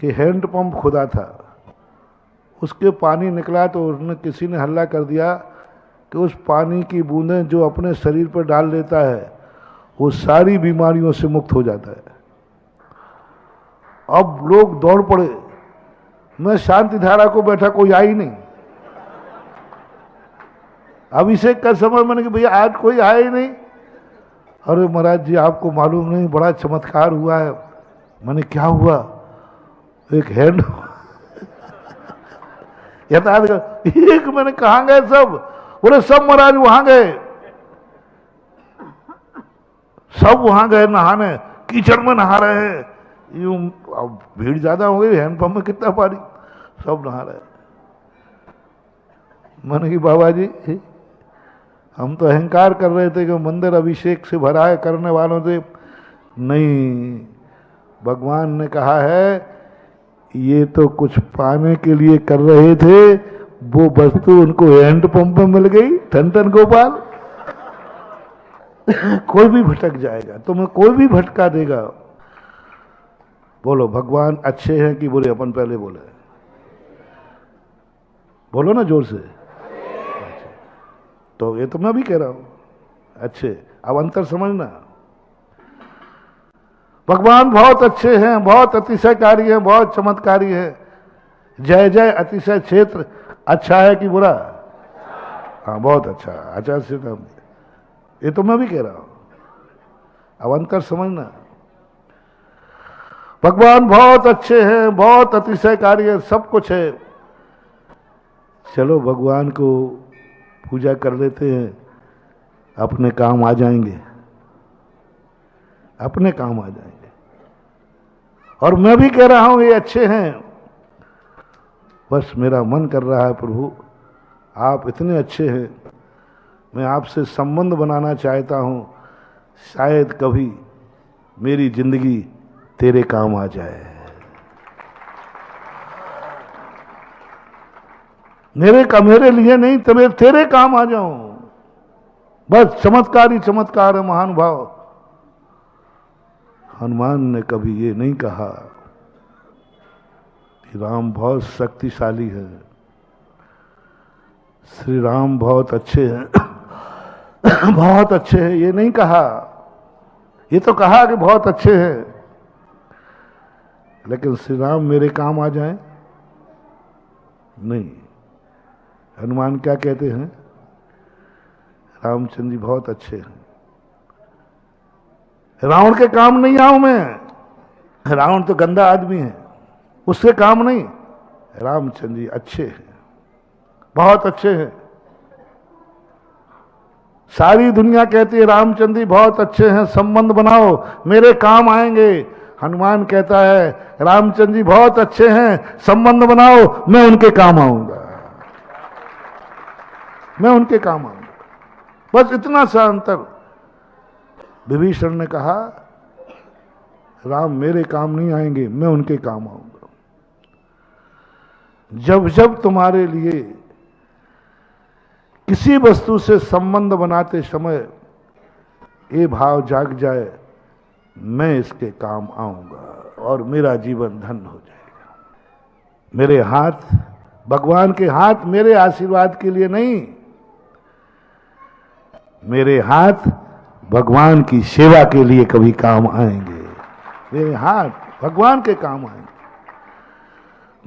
कि हैंडपंप खुदा था, उसके पानी निकला तो उसने किसी ने हल्ला कर दिया कि उस पानी की बूंदें जो अपने शरीर पर डाल लेता है वो सारी बीमारियों से मुक्त हो जाता है। अब लोग दौड़ पड़े, मैं शांति धारा को बैठा, कोई आई नहीं। अभिषेक का समय मैंने कहा भैया आज कोई आया ही नहीं। अरे महाराज जी आपको मालूम नहीं, बड़ा चमत्कार हुआ है। मैंने क्या हुआ? एक हैंड यथार्थ एक, मैंने कहाँ गए सब? बोले सब महाराज वहां गए, सब वहां गए नहाने, कीचड़ में नहा रहे हैं। यूं अब भीड़ ज्यादा हो गई, हैंडपंप में कितना पानी, सब नहा रहे। मैंने कि बाबा जी हम तो अहंकार कर रहे थे कि मंदिर अभिषेक से भरा है करने वालों से। नहीं, भगवान ने कहा है ये तो कुछ पाने के लिए कर रहे थे, वो वस्तु उनको हैंडपंप में मिल गई। ठन ठन गोपाल कोई भी भटक जाएगा, तुम्हें कोई भी भटका देगा। बोलो भगवान अच्छे हैं कि बुरे? अपन पहले बोले, बोलो ना जोर से। तो ये तो मैं भी कह रहा हूं अच्छे। अब अंतर समझना, भगवान बहुत अच्छे हैं, बहुत अतिशयकारी हैं, बहुत चमत्कारी है। जय जय अतिशय क्षेत्र अच्छा है कि बुरा? हाँ बहुत अच्छा, अच्छा से ये तो मैं भी कह रहा हूं। अब अंतर समझना, भगवान बहुत अच्छे हैं, बहुत अतिशयकारी है, सब कुछ है। चलो भगवान को पूजा कर लेते हैं, अपने काम आ जाएंगे, अपने काम आ जाएंगे। और मैं भी कह रहा हूं ये अच्छे हैं, बस मेरा मन कर रहा है प्रभु आप इतने अच्छे हैं, मैं आपसे संबंध बनाना चाहता हूं, शायद कभी मेरी जिंदगी तेरे काम आ जाए। मेरे लिए नहीं, तेरे काम आ जाऊं। बस चमत्कार ही चमत्कार है महानुभाव। हनुमान ने कभी ये नहीं कहा कि राम बहुत शक्तिशाली है, श्री राम बहुत अच्छे हैं बहुत अच्छे हैं, ये नहीं कहा। ये तो कहा कि बहुत अच्छे हैं, लेकिन श्री राम मेरे काम आ जाएं नहीं। हनुमान क्या कहते हैं? रामचंद्र जी बहुत अच्छे हैं, रावण के काम नहीं आऊं मैं। रावण तो गंदा आदमी है, उसके काम नहीं। रामचंद्र जी अच्छे हैं, बहुत अच्छे हैं। सारी दुनिया कहती है रामचंद्र जी बहुत अच्छे हैं, संबंध बनाओ मेरे काम आएंगे। हनुमान कहता है रामचंद्र जी बहुत अच्छे हैं, संबंध बनाओ मैं उनके काम आऊंगा, मैं उनके काम आऊंगा। बस इतना सा अंतर। विभीषण ने कहा राम मेरे काम नहीं आएंगे, मैं उनके काम आऊंगा। जब जब तुम्हारे लिए किसी वस्तु से संबंध बनाते समय ये भाव जाग जाए मैं इसके काम आऊंगा और मेरा जीवन धन्य हो जाएगा। मेरे हाथ भगवान के हाथ मेरे आशीर्वाद के लिए नहीं, मेरे हाथ भगवान की सेवा के लिए कभी काम आएंगे। मेरे हाथ भगवान के काम आएंगे।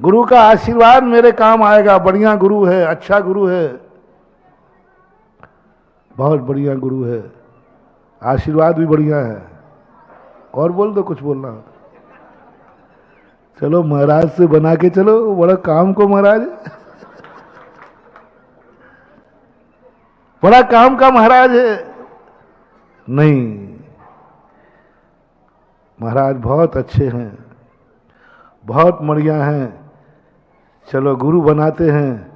गुरु का आशीर्वाद मेरे काम आएगा। बढ़िया गुरु है, अच्छा गुरु है, बहुत बढ़िया गुरु है, आशीर्वाद भी बढ़िया है। और बोल दो, कुछ बोलना हो। चलो महाराज से बना के चलो, बड़ा काम को महाराज, बड़ा काम का महाराज है। नहीं, महाराज बहुत अच्छे हैं, बहुत बढ़िया हैं। चलो गुरु बनाते हैं,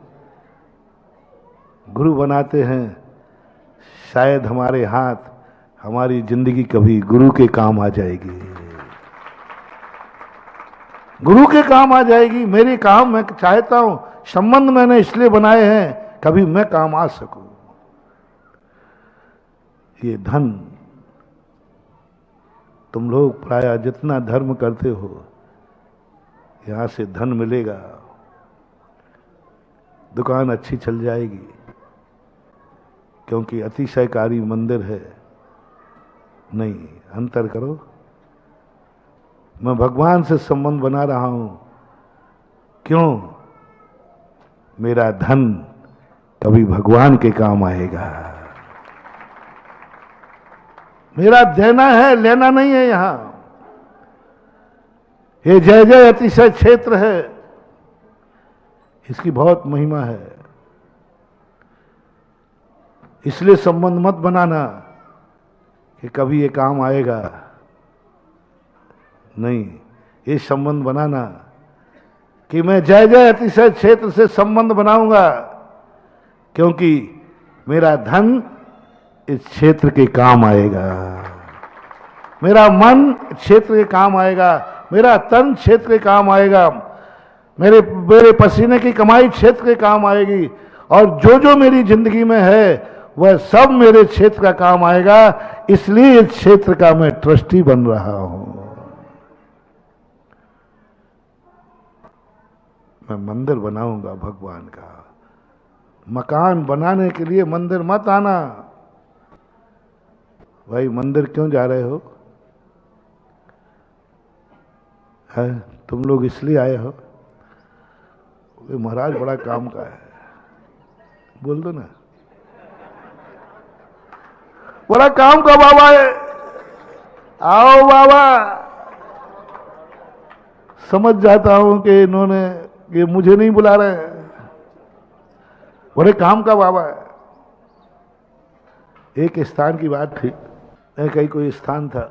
गुरु बनाते हैं। शायद हमारे हाथ, हमारी जिंदगी कभी गुरु के काम आ जाएगी, गुरु के काम आ जाएगी। मेरे काम मैं चाहता हूं, संबंध मैंने इसलिए बनाए हैं कभी मैं काम आ सकूं। ये धन, तुम लोग प्रायः जितना धर्म करते हो, यहां से धन मिलेगा, दुकान अच्छी चल जाएगी, क्योंकि अतिशयकारी मंदिर है। नहीं, अंतर करो। मैं भगवान से संबंध बना रहा हूं, क्यों? मेरा धन कभी भगवान के काम आएगा। मेरा देना है, लेना नहीं है। यहां ये जय जय अतिशय क्षेत्र है, इसकी बहुत महिमा है। इसलिए संबंध मत बनाना कि कभी ये काम आएगा। नहीं, ये संबंध बनाना कि मैं जय जय अतिशय क्षेत्र से संबंध बनाऊंगा, क्योंकि मेरा धन इस क्षेत्र के काम आएगा, मेरा मन क्षेत्र के काम आएगा, मेरा तन क्षेत्र के काम आएगा, मेरे पसीने की कमाई क्षेत्र के काम आएगी, और जो जो मेरी जिंदगी में है वह सब मेरे क्षेत्र का काम आएगा। इसलिए इस क्षेत्र का मैं ट्रस्टी बन रहा हूं। मैं मंदिर बनाऊंगा भगवान का। मकान बनाने के लिए मंदिर मत आना। भाई मंदिर क्यों जा रहे हो? है तुम लोग इसलिए आए हो? महाराज बड़ा काम का है, बोल दो ना, बड़ा काम का बाबा है। आओ बाबा। समझ जाता हूं कि इन्होंने, ये मुझे नहीं बुला रहे हैं, बड़े काम का बाबा है। एक स्थान की बात थी, कहीं कोई स्थान था,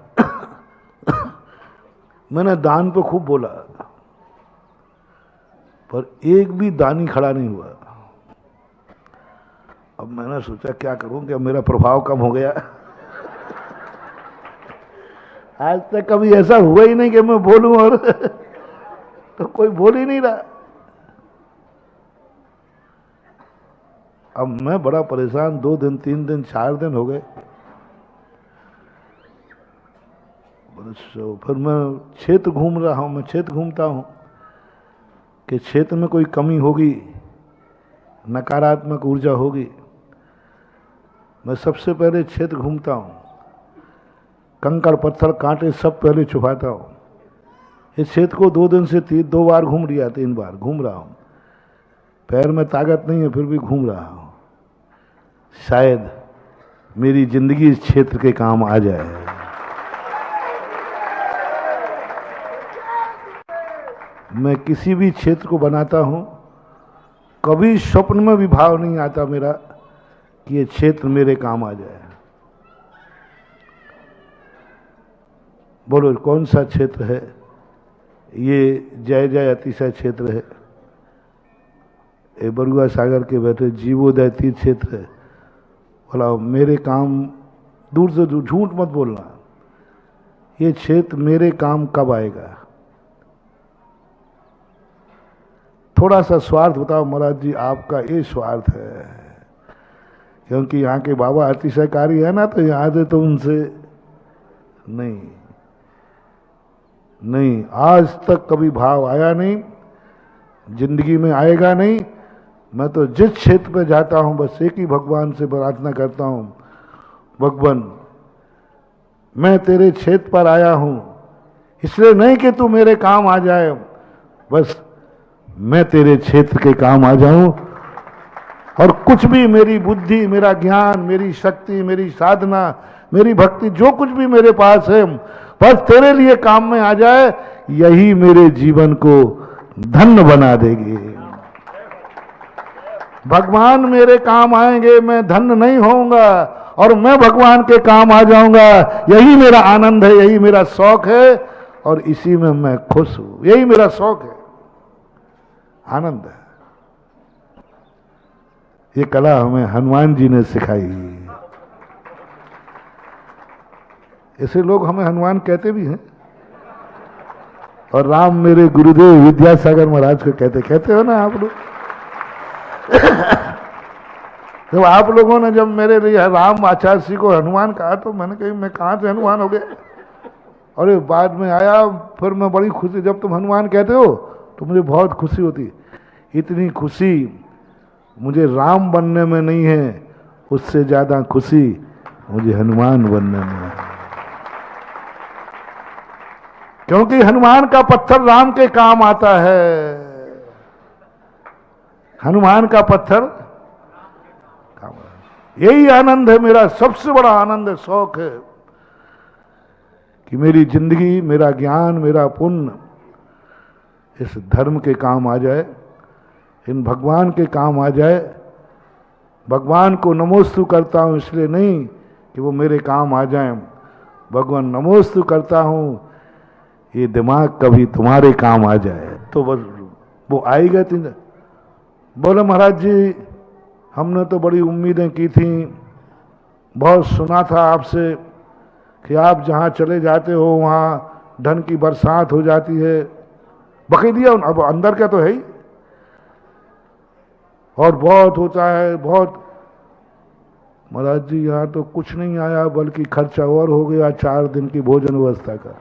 मैंने दान पे खूब बोला, पर एक भी दानी खड़ा नहीं हुआ। अब मैंने सोचा क्या करूं, कि अब मेरा प्रभाव कम हो गया। आज तक कभी ऐसा हुआ ही नहीं कि मैं बोलूं और तो कोई बोल ही नहीं रहा। अब मैं बड़ा परेशान, 2 दिन 3 दिन 4 दिन हो गए। फिर मैं क्षेत्र घूम रहा हूं, मैं क्षेत्र घूमता हूं कि क्षेत्र में कोई कमी होगी, नकारात्मक ऊर्जा होगी। मैं सबसे पहले क्षेत्र घूमता हूं, कंकड़ पत्थर कांटे सब पहले छुपाता हूं। इस क्षेत्र को 2 दिन से 2 बार घूम लिया, 3 बार घूम रहा हूं। पैर में ताकत नहीं है, फिर भी घूम रहा हूं। शायद मेरी जिंदगी इस क्षेत्र के काम आ जाए। मैं किसी भी क्षेत्र को बनाता हूं, कभी स्वप्न में भी भाव नहीं आता मेरा कि ये क्षेत्र मेरे काम आ जाए। बोलो कौन सा क्षेत्र है? ये जय जय अतिशय क्षेत्र है। ये बरुआ सागर के बैठे जीवोदय तीर्थ क्षेत्र है। बोला मेरे काम, दूर से दूर, झूठ मत बोलना, ये क्षेत्र मेरे काम कब आएगा? थोड़ा सा स्वार्थ बताओ महाराज जी, आपका ये स्वार्थ है, क्योंकि यहाँ के बाबा अतिशयकारी है ना, तो यहाँ से तो उनसे नहीं, आज तक कभी भाव आया नहीं, जिंदगी में आएगा नहीं। मैं तो जिस क्षेत्र पे जाता हूं बस एक ही भगवान से प्रार्थना करता हूं, भगवान मैं तेरे क्षेत्र पर आया हूं, इसलिए नहीं कि तू मेरे काम आ जाए, बस मैं तेरे क्षेत्र के काम आ जाऊं और कुछ भी मेरी बुद्धि, मेरा ज्ञान, मेरी शक्ति, मेरी साधना, मेरी भक्ति, जो कुछ भी मेरे पास है बस तेरे लिए काम में आ जाए, यही मेरे जीवन को धन्य बना देगी। भगवान मेरे काम आएंगे, मैं धन्य नहीं होऊंगा और मैं भगवान के काम आ जाऊंगा, यही मेरा आनंद है, यही मेरा शौक है और इसी में मैं खुश हूं। यही मेरा शौक है, आनंद है। ये कला हमें हनुमान जी ने सिखाई। ऐसे लोग हमें हनुमान कहते भी हैं और राम मेरे गुरुदेव विद्यासागर महाराज को कहते हो ना आप लोग। जब आप लोगों ने जब मेरे लिए राम आचार्य जी को हनुमान कहा तो मैंने कही मैं कहाँ से हनुमान हो गया। और बाद में आया, फिर मैं बड़ी खुशी, जब तुम हनुमान कहते हो तो मुझे बहुत खुशी होती। इतनी खुशी मुझे राम बनने में नहीं है, उससे ज्यादा खुशी मुझे हनुमान बनने में है। क्योंकि हनुमान का पत्थर राम के काम आता है। हनुमान का पत्थर काम आता है। यही आनंद है मेरा, सबसे बड़ा आनंद है, शौक है कि मेरी जिंदगी, मेरा ज्ञान, मेरा पुण्य इस धर्म के काम आ जाए, इन भगवान के काम आ जाए। भगवान को नमोस्तु करता हूं इसलिए नहीं कि वो मेरे काम आ जाएं, भगवान नमोस्तु करता हूं ये दिमाग कभी तुम्हारे काम आ जाए। तो बस वो आएगा। तीन बोले महाराज जी हमने तो बड़ी उम्मीदें की थी, बहुत सुना था आपसे कि आप जहाँ चले जाते हो वहाँ धन की बरसात हो जाती है। बकई दिया अब अंदर का तो है ही, और बहुत होता है बहुत। महाराज जी यहाँ तो कुछ नहीं आया बल्कि खर्चा और हो गया 4 दिन की भोजन व्यवस्था का।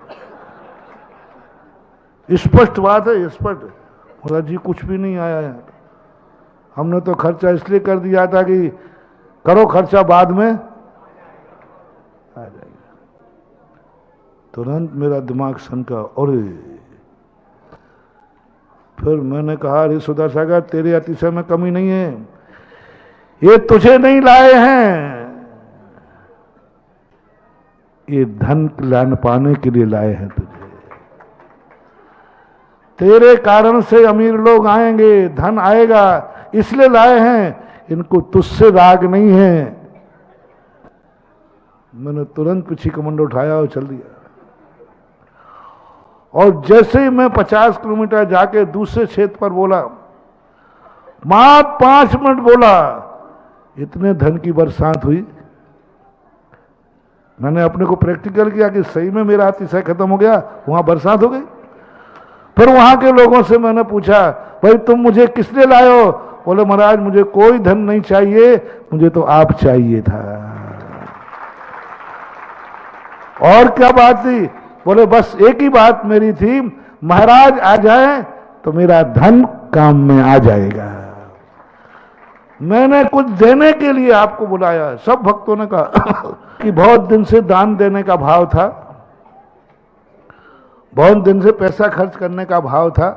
स्पष्ट बात है, स्पष्ट। महाराज जी कुछ भी नहीं आया यहाँ, हमने तो खर्चा इसलिए कर दिया था कि करो खर्चा बाद में आ जाएगा। तुरंत मेरा दिमाग सनका। और फिर मैंने कहा अरे सुधासागर तेरे अतिशय में कमी नहीं है, ये तुझे नहीं लाए हैं, ये धन लान पाने के लिए लाए हैं तुझे। तेरे कारण से अमीर लोग आएंगे, धन आएगा, इसलिए लाए हैं, इनको तुझसे राग नहीं है। मैंने तुरंत पीछे कमंड उठाया और चल दिया। और जैसे ही मैं 50 किलोमीटर जाके दूसरे क्षेत्र पर बोला, मात्र 5 मिनट बोला, इतने धन की बरसात हुई। मैंने अपने को प्रैक्टिकल किया कि सही में मेरा अतिशय खत्म हो गया, वहां बरसात हो गई। फिर वहां के लोगों से मैंने पूछा भाई तुम मुझे किस लिए लाए हो? बोले महाराज मुझे कोई धन नहीं चाहिए, मुझे तो आप चाहिए था। और क्या बात थी? बोले बस एक ही बात मेरी थी, महाराज आ जाए तो मेरा धन काम में आ जाएगा। मैंने कुछ देने के लिए आपको बुलाया। सब भक्तों ने कहा कि बहुत दिन से दान देने का भाव था, बहुत दिन से पैसा खर्च करने का भाव था।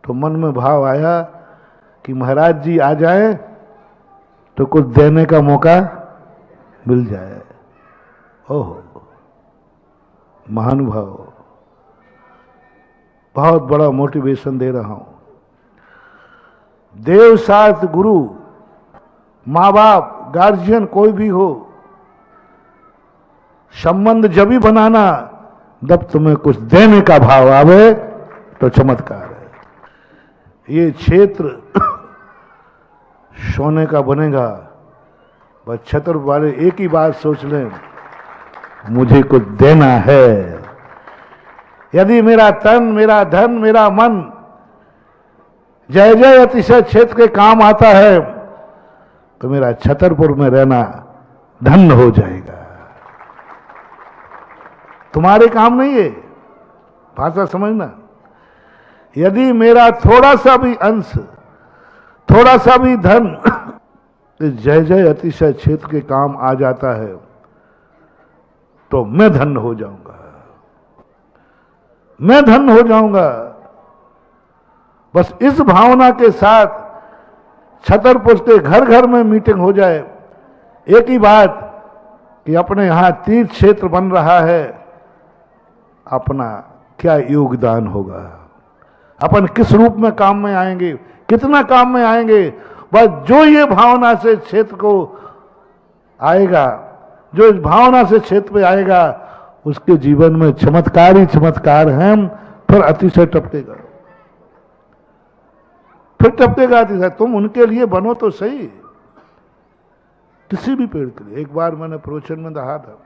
तो मन में भाव आया कि महाराज जी आ जाए तो कुछ देने का मौका मिल जाए। ओहो महानुभाव, बहुत बड़ा मोटिवेशन दे रहा हूं। देव शास्त्र गुरु, माँ बाप, गार्जियन कोई भी हो, संबंध जब भी बनाना जब तुम्हें कुछ देने का भाव आवे तो चमत्कार है। ये क्षेत्र सोने का बनेगा। बस छत्र वाले एक ही बात सोच लें, मुझे कुछ देना है। यदि मेरा तन, मेरा धन, मेरा मन जय जय अतिशय क्षेत्र के काम आता है तो मेरा छतरपुर में रहना धन्य हो जाएगा। तुम्हारे काम नहीं है, भाषा समझना। यदि मेरा थोड़ा सा भी अंश, थोड़ा सा भी धन इस जय जय अतिशय क्षेत्र के काम आ जाता है तो मैं धन्य हो जाऊंगा, मैं धन्य हो जाऊंगा। बस इस भावना के साथ छतरपुर के घर घर में मीटिंग हो जाए। एक ही बात कि अपने यहां तीर्थ क्षेत्र बन रहा है, अपना क्या योगदान होगा, अपन किस रूप में काम में आएंगे, कितना काम में आएंगे। बस जो ये भावना से क्षेत्र को आएगा, जो इस भावना से क्षेत्र पे आएगा, उसके जीवन में चमत्कार ही चमत्कार हैं। फिर अतिशय टपकेगा, फिर टपकेगा अतिशय। तुम उनके लिए बनो तो सही, किसी भी पेड़ के लिए। एक बार मैंने प्रवचन में कहा था,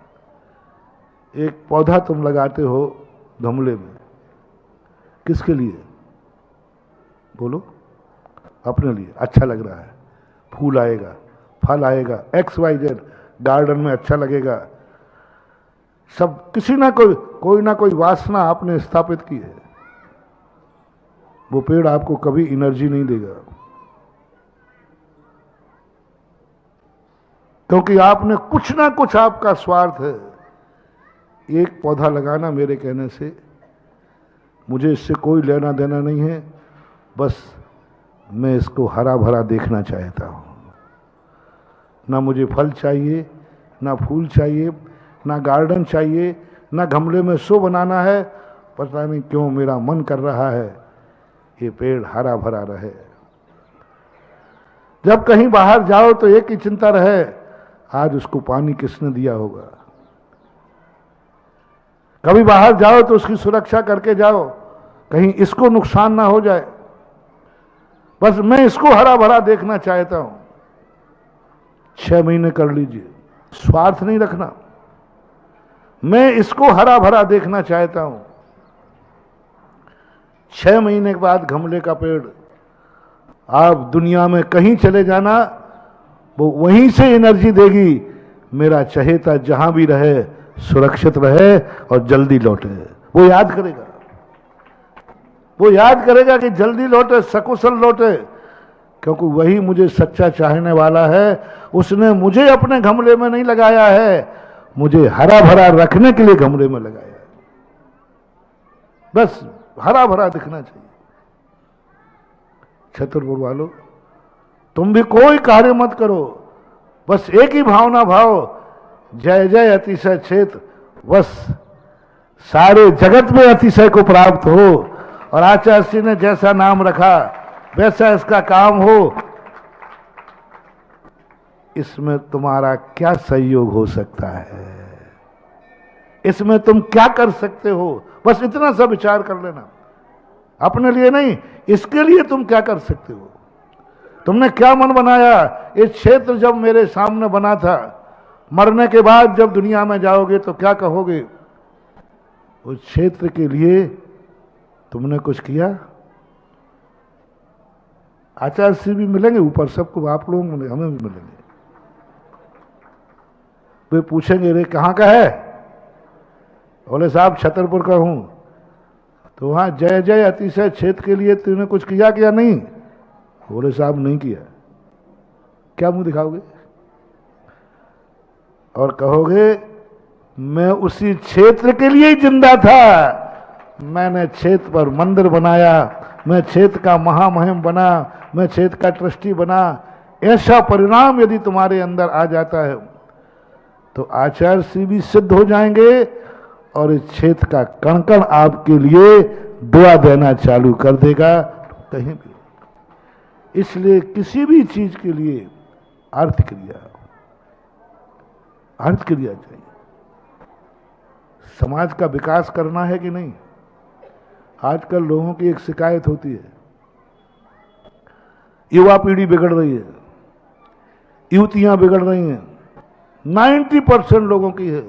एक पौधा तुम लगाते हो गमले में, किसके लिए? बोलो, अपने लिए। अच्छा लग रहा है, फूल आएगा, फल आएगा, XYZ, गार्डन में अच्छा लगेगा, सब किसी ना कोई ना कोई वासना आपने स्थापित की है। वो पेड़ आपको कभी एनर्जी नहीं देगा, क्योंकि आपने कुछ ना कुछ, आपका स्वार्थ है। एक पौधा लगाना मेरे कहने से, मुझे इससे कोई लेना देना नहीं है, बस मैं इसको हरा भरा देखना चाहता हूं। ना मुझे फल चाहिए, ना फूल चाहिए, ना गार्डन चाहिए, ना गमले में शो बनाना है। पता नहीं क्यों मेरा मन कर रहा है ये पेड़ हरा भरा रहे। जब कहीं बाहर जाओ तो एक ही चिंता रहे, आज उसको पानी किसने दिया होगा। कभी बाहर जाओ तो उसकी सुरक्षा करके जाओ, कहीं इसको नुकसान ना हो जाए। बस मैं इसको हरा भरा देखना चाहता हूं। 6 महीने कर लीजिए, स्वार्थ नहीं रखना। मैं इसको हरा भरा देखना चाहता हूं। 6 महीने के बाद गमले का पेड़, आप दुनिया में कहीं चले जाना, वो वहीं से एनर्जी देगी। मेरा चहेता जहां भी रहे सुरक्षित रहे और जल्दी लौटे। वो याद करेगा, वो याद करेगा कि जल्दी लौटे, सकुशल लौटे, क्योंकि वही मुझे सच्चा चाहने वाला है। उसने मुझे अपने गमले में नहीं लगाया है, मुझे हरा भरा रखने के लिए गमले में लगाया है। बस हरा भरा दिखना चाहिए। छतरपुर वालों, तुम भी कोई कार्य मत करो, बस एक ही भावना भाव, जय जय अतिशय क्षेत्र, बस सारे जगत में अतिशय को प्राप्त हो। और आचार्य श्री ने जैसा नाम रखा वैसा इसका काम हो। इसमें तुम्हारा क्या सहयोग हो सकता है, इसमें तुम क्या कर सकते हो, बस इतना सा विचार कर लेना। अपने लिए नहीं, इसके लिए तुम क्या कर सकते हो। तुमने क्या मन बनाया। इस क्षेत्र जब मेरे सामने बना था, मरने के बाद जब दुनिया में जाओगे तो क्या कहोगे। उस क्षेत्र के लिए तुमने कुछ किया। आचार्य श्री भी मिलेंगे ऊपर, सबको आप लोग मिलेंगे, हमें भी मिलेंगे। वे पूछेंगे, रे कहाँ का है। बोले साहब छतरपुर का हूं। तो वहां जय जय अतिशय क्षेत्र के लिए तूने कुछ किया क्या? नहीं। बोले साहब नहीं किया। क्या मुंह दिखाओगे और कहोगे मैं उसी क्षेत्र के लिए ही जिंदा था, मैंने क्षेत्र पर मंदिर बनाया, मैं क्षेत्र का महामहिम बना, मैं क्षेत्र का ट्रस्टी बना। ऐसा परिणाम यदि तुम्हारे अंदर आ जाता है तो आचार्य श्री भी सिद्ध हो जाएंगे और इस क्षेत्र का कण कण आपके लिए दुआ देना चालू कर देगा कहीं भी। इसलिए किसी भी चीज के लिए अर्थ क्रिया चाहिए। समाज का विकास करना है कि नहीं। आजकल लोगों की एक शिकायत होती है, युवा पीढ़ी बिगड़ रही है, युवतियां बिगड़ रही हैं। 90% लोगों की है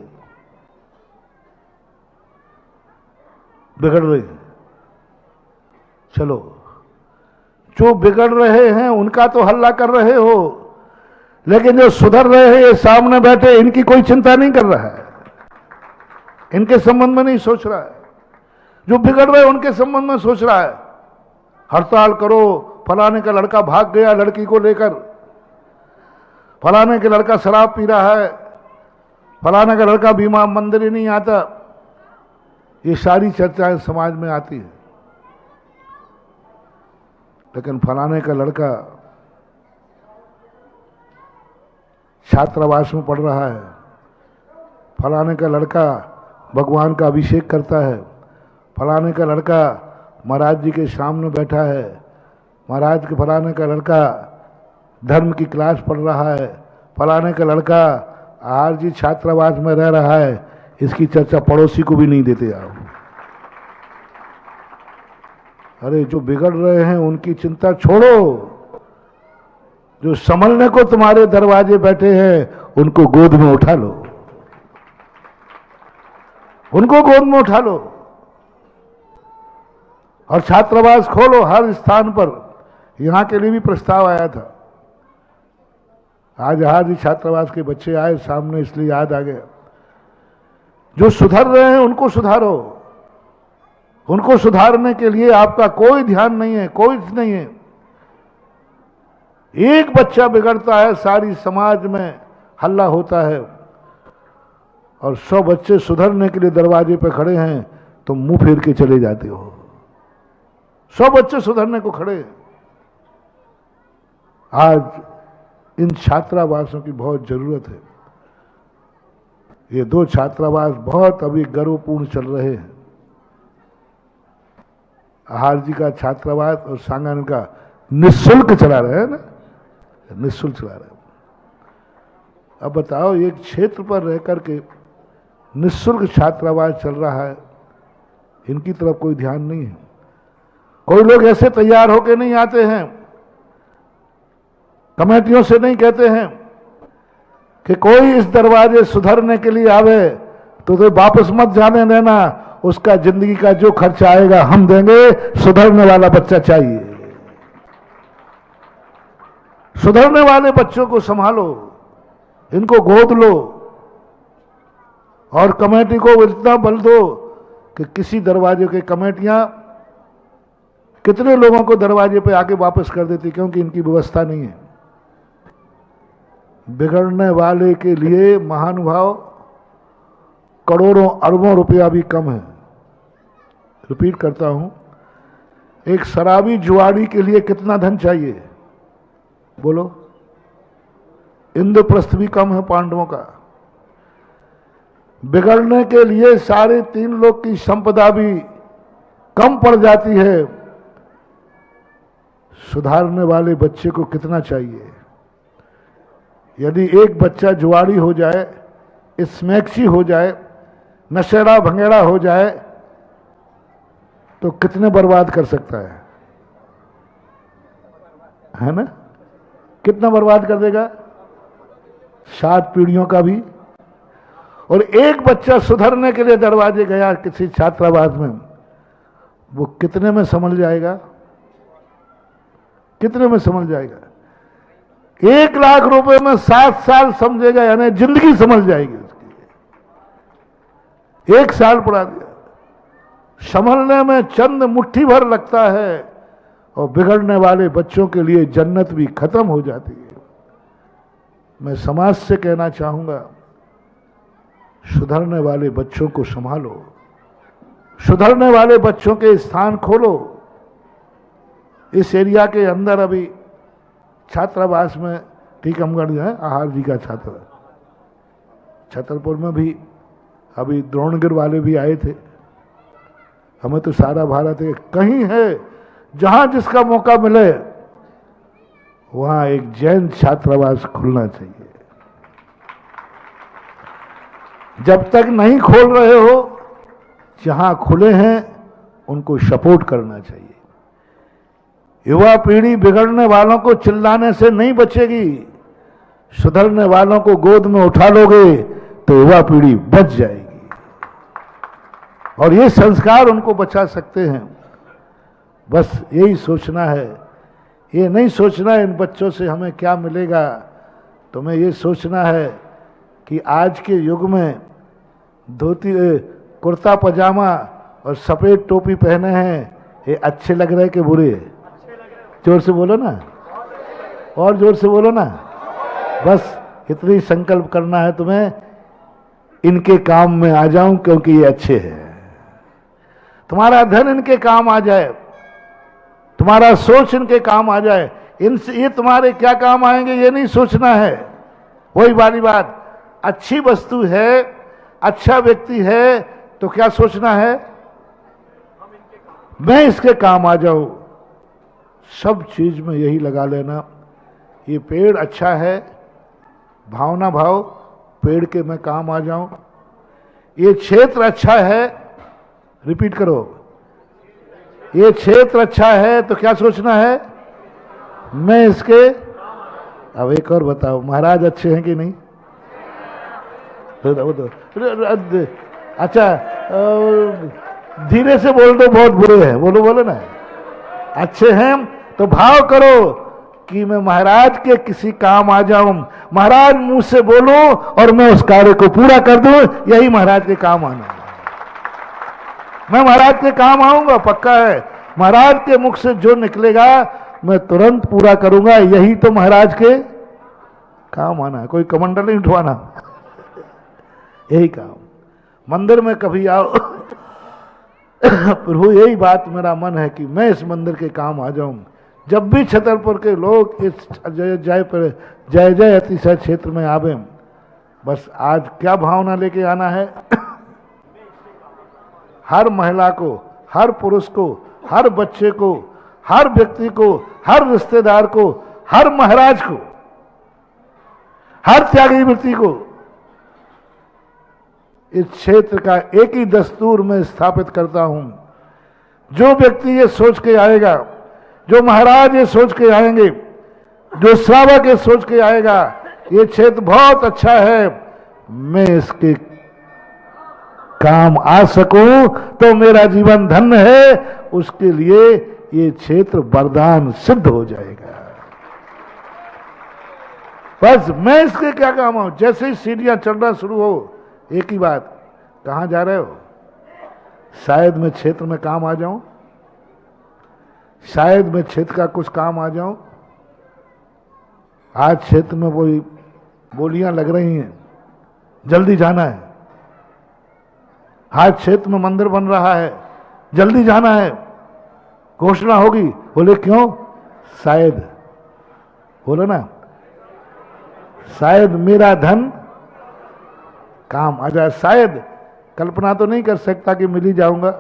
बिगड़ रही है। चलो, जो बिगड़ रहे हैं उनका तो हल्ला कर रहे हो, लेकिन जो सुधर रहे हैं ये सामने बैठे, इनकी कोई चिंता नहीं कर रहा है, इनके संबंध में नहीं सोच रहा है। जो बिगड़ रहे हैं उनके संबंध में सोच रहा है। हड़ताल करो, फलाने का लड़का भाग गया लड़की को लेकर, फलाने का लड़का शराब पी रहा है, फलाने का लड़का बीमार, मंदिर ही नहीं आता। ये सारी चर्चाएं समाज में आती है। लेकिन फलाने का लड़का छात्रावास में पढ़ रहा है, फलाने का लड़का भगवान का अभिषेक करता है, फलाने का लड़का महाराज जी के सामने बैठा है, महाराज के फलाने का लड़का धर्म की क्लास पढ़ रहा है, फलाने का लड़का आर जी छात्रावास में रह रहा है, इसकी चर्चा पड़ोसी को भी नहीं देते आप। अरे जो बिगड़ रहे हैं उनकी चिंता छोड़ो, जो संभलने को तुम्हारे दरवाजे बैठे हैं उनको गोद में उठा लो, उनको गोद में उठा लो और छात्रावास खोलो हर स्थान पर। यहां के लिए भी प्रस्ताव आया था, आज ही छात्रावास के बच्चे आए सामने इसलिए याद आ गया। जो सुधर रहे हैं उनको सुधारो, उनको सुधारने के लिए आपका कोई ध्यान नहीं है, कोई नहीं है। एक बच्चा बिगड़ता है सारी समाज में हल्ला होता है, और 100 बच्चे सुधरने के लिए दरवाजे पे खड़े हैं तो मुंह फेर के चले जाते हो। 100 बच्चे सुधरने को खड़े हैं। आज इन छात्रावासों की बहुत जरूरत है। ये 2 छात्रावास बहुत अभी गर्वपूर्ण चल रहे हैं, आहार जी का छात्रावास और सांगानेर का निःशुल्क चला रहे हैं ना, निःशुल्क चला रहे हैं। अब बताओ, एक क्षेत्र पर रह करके निःशुल्क छात्रावास चल रहा है, इनकी तरफ कोई ध्यान नहीं है। कोई लोग ऐसे तैयार होके नहीं आते हैं, कमेटियों से नहीं कहते हैं कि कोई इस दरवाजे सुधरने के लिए आवे तो वापस मत जाने देना, उसका जिंदगी का जो खर्चा आएगा हम देंगे, सुधरने वाला बच्चा चाहिए। सुधरने वाले बच्चों को संभालो, इनको गोद लो और कमेटी को इतना बल दो कि किसी दरवाजे के कमेटियां कितने लोगों को दरवाजे पे आके वापस कर देती, क्योंकि इनकी व्यवस्था नहीं है। बिगड़ने वाले के लिए महानुभाव करोड़ों अरबों रुपया भी कम है। रिपीट करता हूं, एक शराबी जुआरी के लिए कितना धन चाहिए बोलो? इंद्रप्रस्थ भी कम है पांडवों का। बिगड़ने के लिए 3.5 लोग की संपदा भी कम पड़ जाती है। सुधारने वाले बच्चे को कितना चाहिए? यदि एक बच्चा जुआरी हो जाए, स्मैक्सी हो जाए, नशेड़ा भंगेड़ा हो जाए तो कितने बर्बाद कर सकता है ना? कितना बर्बाद कर देगा? 7 पीढ़ियों का भी। और एक बच्चा सुधरने के लिए दरवाजे गया किसी छात्रावास में, वो कितने में समझ जाएगा? कितने में समझ जाएगा? 1 लाख रुपए में 7 साल समझेगा, यानी जिंदगी समझ जाएगी उसकी। 1 साल पढ़ा दिया, संभलने में चंद मुट्ठी भर लगता है, और बिगड़ने वाले बच्चों के लिए जन्नत भी खत्म हो जाती है। मैं समाज से कहना चाहूंगा, सुधरने वाले बच्चों को संभालो, सुधरने वाले बच्चों के स्थान खोलो। इस एरिया के अंदर अभी छात्रावास में टीकमगढ़ है, आहार जी का छात्र, छतरपुर में भी अभी द्रोणगिर वाले भी आए थे। हमें तो सारा भारत है, कहीं है जहां जिसका मौका मिले वहां एक जैन छात्रावास खुलना चाहिए। जब तक नहीं खोल रहे हो, जहां खुले हैं उनको सपोर्ट करना चाहिए। युवा पीढ़ी बिगड़ने वालों को चिल्लाने से नहीं बचेगी, सुधरने वालों को गोद में उठा लोगे तो युवा पीढ़ी बच जाएगी, और ये संस्कार उनको बचा सकते हैं। बस यही सोचना है, ये नहीं सोचना है इन बच्चों से हमें क्या मिलेगा। तुम्हें ये सोचना है कि आज के युग में धोती कुर्ता पजामा और सफेद टोपी पहने हैं, ये अच्छे लग रहे कि बुरे? जोर से बोलो ना, और जोर से बोलो ना। बस इतनी संकल्प करना है तुम्हें, इनके काम में आ जाऊं क्योंकि ये अच्छे हैं। तुम्हारा धन इनके काम आ जाए तुम्हारा सोच इनके काम आ जाए, इनसे ये तुम्हारे क्या काम आएंगे ये नहीं सोचना है। वही वाली बात, अच्छी वस्तु है, अच्छा व्यक्ति है, तो क्या सोचना है, मैं इसके काम आ जाऊं। सब चीज में यही लगा लेना, ये पेड़ अच्छा है, भावना भाव पेड़ के मैं काम आ जाऊं। ये क्षेत्र अच्छा है, रिपीट करो, ये क्षेत्र अच्छा है, तो क्या सोचना है, मैं इसके। अब एक और बताओ, महाराज अच्छे हैं कि नहीं? अच्छा, धीरे से बोल दो, बहुत बुरे हैं, बोलो बोलो ना। अच्छे हैं तो भाव करो कि मैं महाराज के किसी काम आ जाऊं, महाराज मुंह से बोलो और मैं उस कार्य को पूरा कर दूं, यही महाराज के काम आना है। मैं महाराज के काम आऊंगा, पक्का है। महाराज के मुख से जो निकलेगा मैं तुरंत पूरा करूंगा, यही तो महाराज के काम आना है। कोई कमंडल नहीं उठवाना, यही काम। मंदिर में कभी आओ प्रभु यही बात मेरा मन है कि मैं इस मंदिर के काम आ जाऊं। जब भी छतरपुर के लोग इस जय जय अतिशय क्षेत्र में आवे, बस आज क्या भावना लेके आना है, हर महिला को, हर पुरुष को, हर बच्चे को, हर व्यक्ति को, हर रिश्तेदार को, हर महाराज को, हर त्यागी व्यक्ति को इस क्षेत्र का एक ही दस्तूर में स्थापित करता हूं। जो व्यक्ति ये सोच के आएगा, जो महाराज ये सोच के आएंगे, जो श्रावक ये सोच के आएगा ये क्षेत्र बहुत अच्छा है, मैं इसके काम आ सकूं तो मेरा जीवन धन्य है, उसके लिए ये क्षेत्र वरदान सिद्ध हो जाएगा। बस मैं इसके क्या काम आऊं। जैसे ही सीढ़ियां चढ़ना शुरू हो, एक ही बात, कहां जा रहे हो, शायद मैं क्षेत्र में काम आ जाऊं, शायद मैं क्षेत्र का कुछ काम आ जाऊं। आज क्षेत्र में कोई बोलियां लग रही हैं, जल्दी जाना है। आज क्षेत्र में मंदिर बन रहा है, जल्दी जाना है। घोषणा होगी, बोले क्यों, शायद, बोलो ना, शायद मेरा धन काम आ जाए। शायद कल्पना तो नहीं कर सकता कि मिल ही जाऊंगा,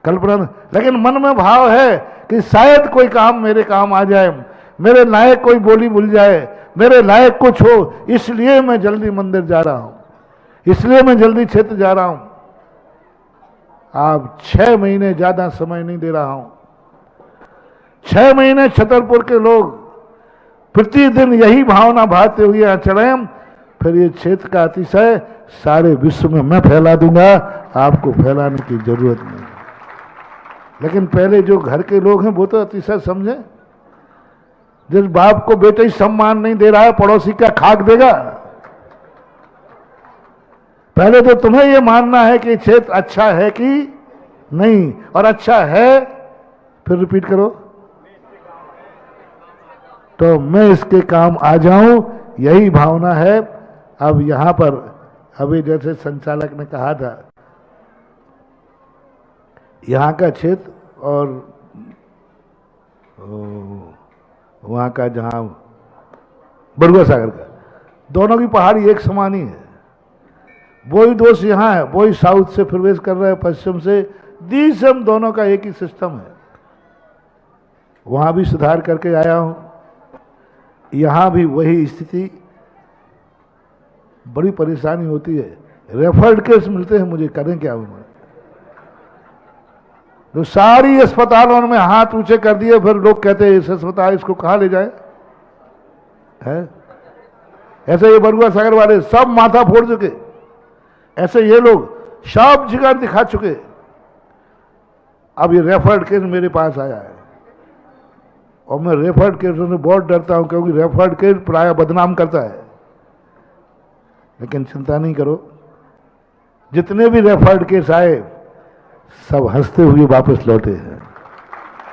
कल्पना, लेकिन मन में भाव है कि शायद कोई काम मेरे काम आ जाए, मेरे लायक कोई बोली भूल जाए, मेरे लायक कुछ हो, इसलिए मैं जल्दी मंदिर जा रहा हूं, इसलिए मैं जल्दी क्षेत्र जा रहा हूं। आप 6 महीने ज्यादा समय नहीं दे रहा हूं, 6 महीने छतरपुर के लोग प्रतिदिन यही भावना भाते हुए यहां चढ़े, फिर ये क्षेत्र का अतिशय सारे विश्व में मैं फैला दूंगा, आपको फैलाने की जरूरत नहीं। लेकिन पहले जो घर के लोग हैं वो तो अतिशय समझे। जिस बाप को बेटे ही सम्मान नहीं दे रहा है, पड़ोसी का खाक देगा। पहले तो तुम्हें यह मानना है कि क्षेत्र अच्छा है कि नहीं, और अच्छा है, फिर रिपीट करो, तो मैं इसके काम आ जाऊं, यही भावना है। अब यहां पर अभी जैसे संचालक ने कहा था, यहां का क्षेत्र और वहां का जहां बड़ुआ सागर का, दोनों की पहाड़ी एक समान ही है। वही दोष यहां है, वही साउथ से प्रवेश कर रहा है, पश्चिम से, दिसम दोनों का एक ही सिस्टम है। वहां भी सुधार करके आया हूं, यहां भी वही स्थिति। बड़ी परेशानी होती है, रेफर्ड केस मिलते हैं मुझे, करें क्या उन्होंने। तो सारी अस्पतालों में हाथ ऊंचे कर दिए, फिर लोग कहते हैं इस अस्पताल, इसको कहां ले जाए, है? ऐसे ये बरुआ सागर वाले सब माथा फोड़ चुके, ऐसे ये लोग सब जगह दिखा चुके। अब ये रेफर्ड केस मेरे पास आया है, और मैं रेफर्ड केस से बहुत डरता हूं, क्योंकि रेफर्ड केस प्राय बदनाम करता है। लेकिन चिंता नहीं करो, जितने भी रेफर्ड केस आए सब हंसते हुए वापस लौटे हैं।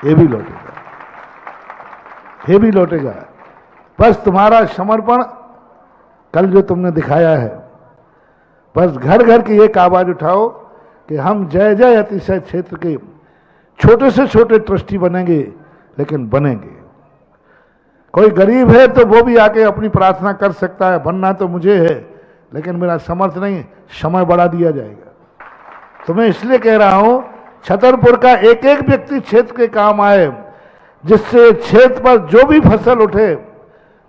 ये भी लौटेगा, ये भी लौटेगा। बस तुम्हारा समर्पण कल जो तुमने दिखाया है, बस घर घर की एक आवाज उठाओ कि हम जय जय अतिशय क्षेत्र के छोटे से छोटे ट्रस्टी बनेंगे, लेकिन बनेंगे। कोई गरीब है तो वो भी आके अपनी प्रार्थना कर सकता है, बनना तो मुझे है, लेकिन मेरा समर्थ नहीं, समय बढ़ा दिया जाएगा। तो मैं इसलिए कह रहा हूं, छतरपुर का एक एक व्यक्ति क्षेत्र के काम आए, जिससे क्षेत्र पर जो भी फसल उठे,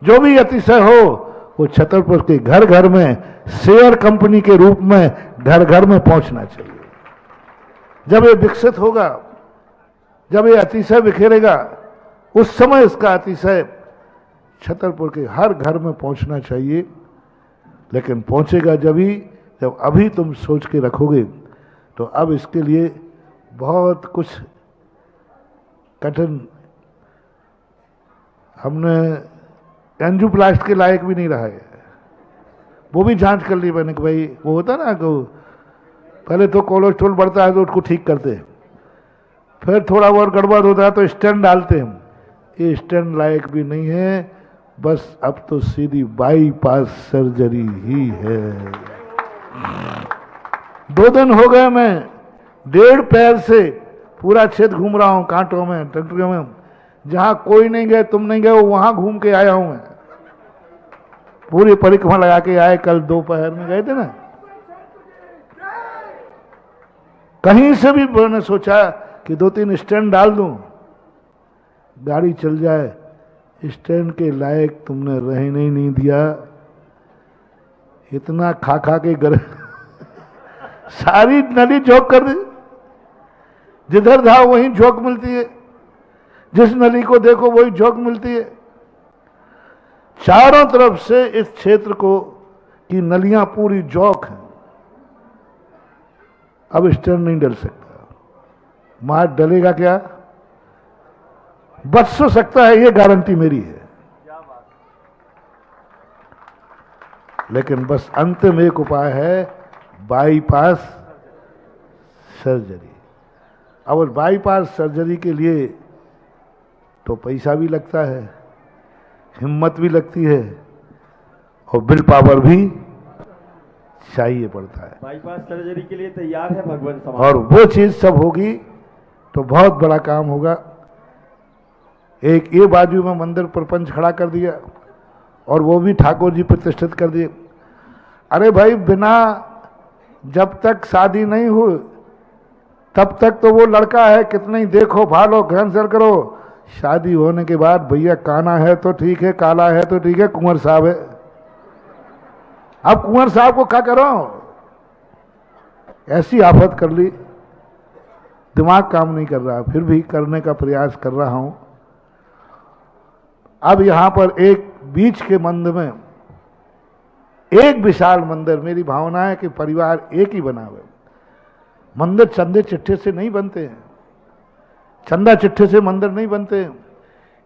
जो भी अतिशय हो, वो छतरपुर के घर घर में शेयर कंपनी के रूप में घर घर में पहुंचना चाहिए। जब ये विकसित होगा, जब ये अतिशय बिखेरेगा, उस समय इसका अतिशय छतरपुर के हर घर में पहुंचना चाहिए। लेकिन पहुंचेगा जब अभी तुम सोच के रखोगे, तो अब इसके लिए बहुत कुछ कठिन, हमने एंजियोप्लास्ट के लायक भी नहीं रहा है। वो भी जांच कर ली मैंने कि भाई, वो होता ना कि पहले तो कोलेस्ट्रॉल बढ़ता है तो उसको ठीक करते हैं, फिर थोड़ा बहुत गड़बड़ होता है तो स्टेंट डालते हैं। ये स्टेंट लायक भी नहीं है, बस अब तो सीधी बाईपास सर्जरी ही है। 2 दिन हो गए मैं 1.5 पैर से पूरा क्षेत्र घूम रहा हूं, कांटों में, टंटरियों में, जहां कोई नहीं गए, तुम नहीं गए, वहां घूम के आया हूं मैं। पूरी परिक्रमा लगा के आए, कल दोपहर में गए थे ना। कहीं से भी मैंने सोचा कि 2-3 स्टैंड डाल दूं, गाड़ी चल जाए, स्टैंड के लायक तुमने रहने ही नहीं दिया। इतना खा खा के सारी नली झोंक कर दी, जिधर जाओ वहीं झोंक मिलती है, जिस नली को देखो वही झोंक मिलती है। चारों तरफ से इस क्षेत्र को की नलियां पूरी झोंक हैं। अब स्टैंड नहीं डल सकता। मार डलेगा क्या? बच तो सकता है, ये गारंटी मेरी है। लेकिन बस अंतिम एक उपाय है, बाईपास सर्जरी। अब बाईपास सर्जरी के लिए तो पैसा भी लगता है, हिम्मत भी लगती है, और विल पावर भी चाहिए पड़ता है। बाईपास सर्जरी के लिए तैयार है भगवान समाज, और वो चीज सब होगी तो बहुत बड़ा काम होगा। एक ये बाजू में मंदिर प्रपंच खड़ा कर दिया, और वो भी ठाकुर जी प्रतिष्ठित कर दिए। अरे भाई, बिना जब तक शादी नहीं हो तब तक तो वो लड़का है, कितना ही देखो भालो घनसर करो। शादी होने के बाद भैया काना है तो ठीक है, काला है तो ठीक है, कुंवर साहब है। अब कुंवर साहब को क्या करो? ऐसी आफत कर ली, दिमाग काम नहीं कर रहा, फिर भी करने का प्रयास कर रहा हूं। अब यहां पर एक बीच के मंदिर में एक विशाल मंदिर, मेरी भावना है कि परिवार एक ही बना हुआ। मंदिर चंदे चिट्ठे से नहीं बनते हैं, चंदा चिट्ठे से मंदिर नहीं बनते।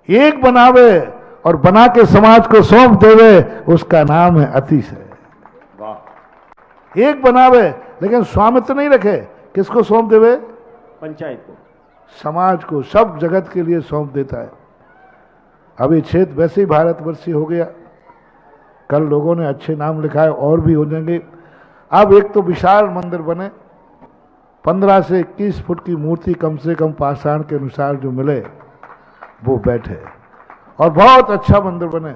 एक बनावे और बना के समाज को सौंप देवे, उसका नाम है अतिशय। एक बनावे लेकिन स्वामित्व नहीं रखे, किसको सौंप देवे? पंचायत को, समाज को, सब जगत के लिए सौंप देता है। अब ये क्षेत्र वैसे ही भारतवर्षीय हो गया, कल लोगों ने अच्छे नाम लिखाए, और भी हो जाएंगे। अब एक तो विशाल मंदिर बने, 15 से 21 फुट की मूर्ति कम से कम पाषाण के अनुसार जो मिले वो बैठे, और बहुत अच्छा मंदिर बने।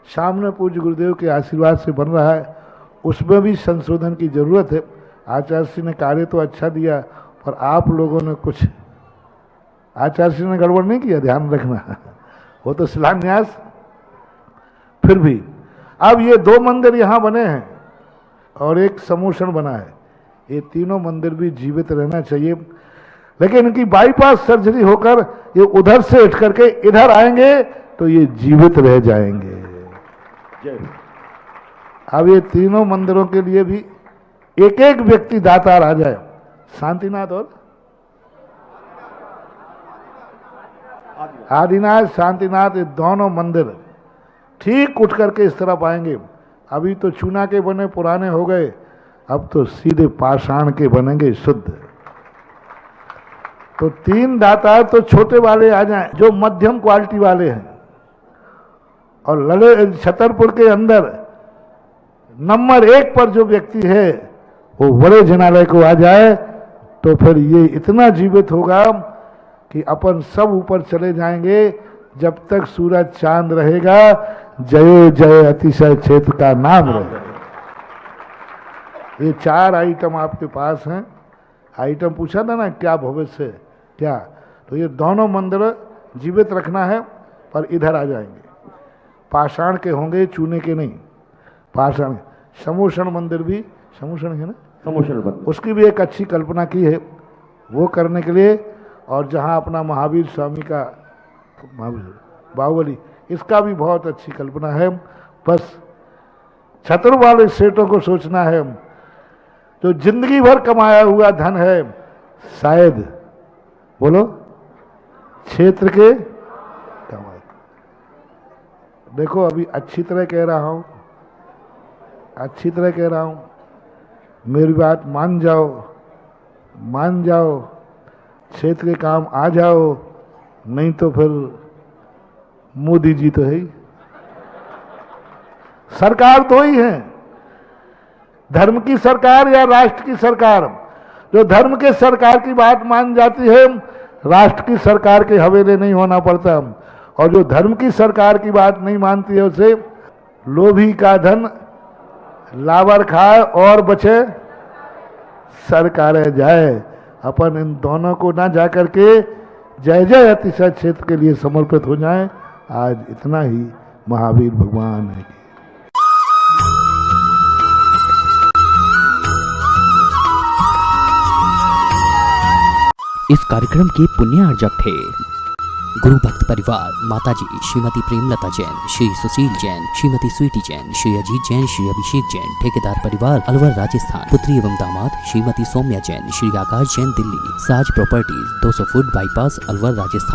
सामने पूज्य गुरुदेव के आशीर्वाद से बन रहा है, उसमें भी संशोधन की जरूरत है। आचार्य श्री ने कार्य तो अच्छा दिया, पर आप लोगों ने कुछ, आचार्य श्री ने गड़बड़ नहीं किया, ध्यान रखना, वो तो शिलान्यास। फिर भी अब ये 2 मंदिर यहां बने हैं और एक समोषण बना है, ये तीनों मंदिर भी जीवित रहना चाहिए। लेकिन इनकी बाईपास सर्जरी होकर ये उधर से उठ करके इधर आएंगे तो ये जीवित रह जाएंगे। अब ये तीनों मंदिरों के लिए भी एक एक व्यक्ति दातार आ जाए। शांतिनाथ और आदिनाथ, शांतिनाथ, ये दोनों मंदिर ठीक उठ करके इस तरफ आएंगे। अभी तो चूना के बने पुराने हो गए, अब तो सीधे पाषाण के बनेंगे शुद्ध। तो 3 दातार तो छोटे वाले आ जाएं, जो मध्यम क्वालिटी वाले हैं, और लले छतरपुर के अंदर नंबर 1 पर जो व्यक्ति है वो बड़े जनालय को आ जाए, तो फिर ये इतना जीवित होगा कि अपन सब ऊपर चले जाएंगे, जब तक सूरज चांद रहेगा जयो जय अतिशय क्षेत्र का नाम रहेगा। ये 4 आइटम आपके पास हैं। आइटम पूछा था ना क्या भविष्य है क्या, तो ये दोनों मंदिर जीवित रखना है, पर इधर आ जाएंगे। पाषाण के होंगे, चूने के नहीं, पाषाण। समोषण मंदिर भी, समोषण है ना, समोषण बंद। उसकी भी एक अच्छी कल्पना की है वो करने के लिए। और जहाँ अपना महावीर स्वामी का बाहुबली, इसका भी बहुत अच्छी कल्पना है। बस छत्र वाले सेठों को सोचना है, जो जिंदगी भर कमाया हुआ धन है, शायद बोलो क्षेत्र के कमाए। देखो अभी अच्छी तरह कह रहा हूँ, अच्छी तरह कह रहा हूँ, मेरी बात मान जाओ, मान जाओ, क्षेत्र के काम आ जाओ, नहीं तो फिर मोदी जी तो है ही, सरकार तो ही है। धर्म की सरकार या राष्ट्र की सरकार, जो धर्म के सरकार की बात मान जाती है, राष्ट्र की सरकार के हवेले नहीं होना पड़ता। और जो धर्म की सरकार की बात नहीं मानती है, उसे लोभी का धन लावर खाए और बचे सरकार जाए। अपन इन दोनों को ना जा करके जय जय अतिशय क्षेत्र के लिए समर्पित हो जाएं। आज इतना ही, महावीर भगवान है। इस कार्यक्रम के पुण्यार्जक थे गुरु भक्त परिवार, माताजी श्रीमती प्रेमलता जैन, श्री सुशील जैन, श्रीमती स्वीटी जैन, श्री अजीत जैन, श्री अभिषेक जैन। ठेकेदार परिवार अलवर राजस्थान। पुत्री एवं दामाद श्रीमती सौम्या जैन, श्री आकाश जैन दिल्ली। साज properties 200 foot bypass Alwar Rajasthan.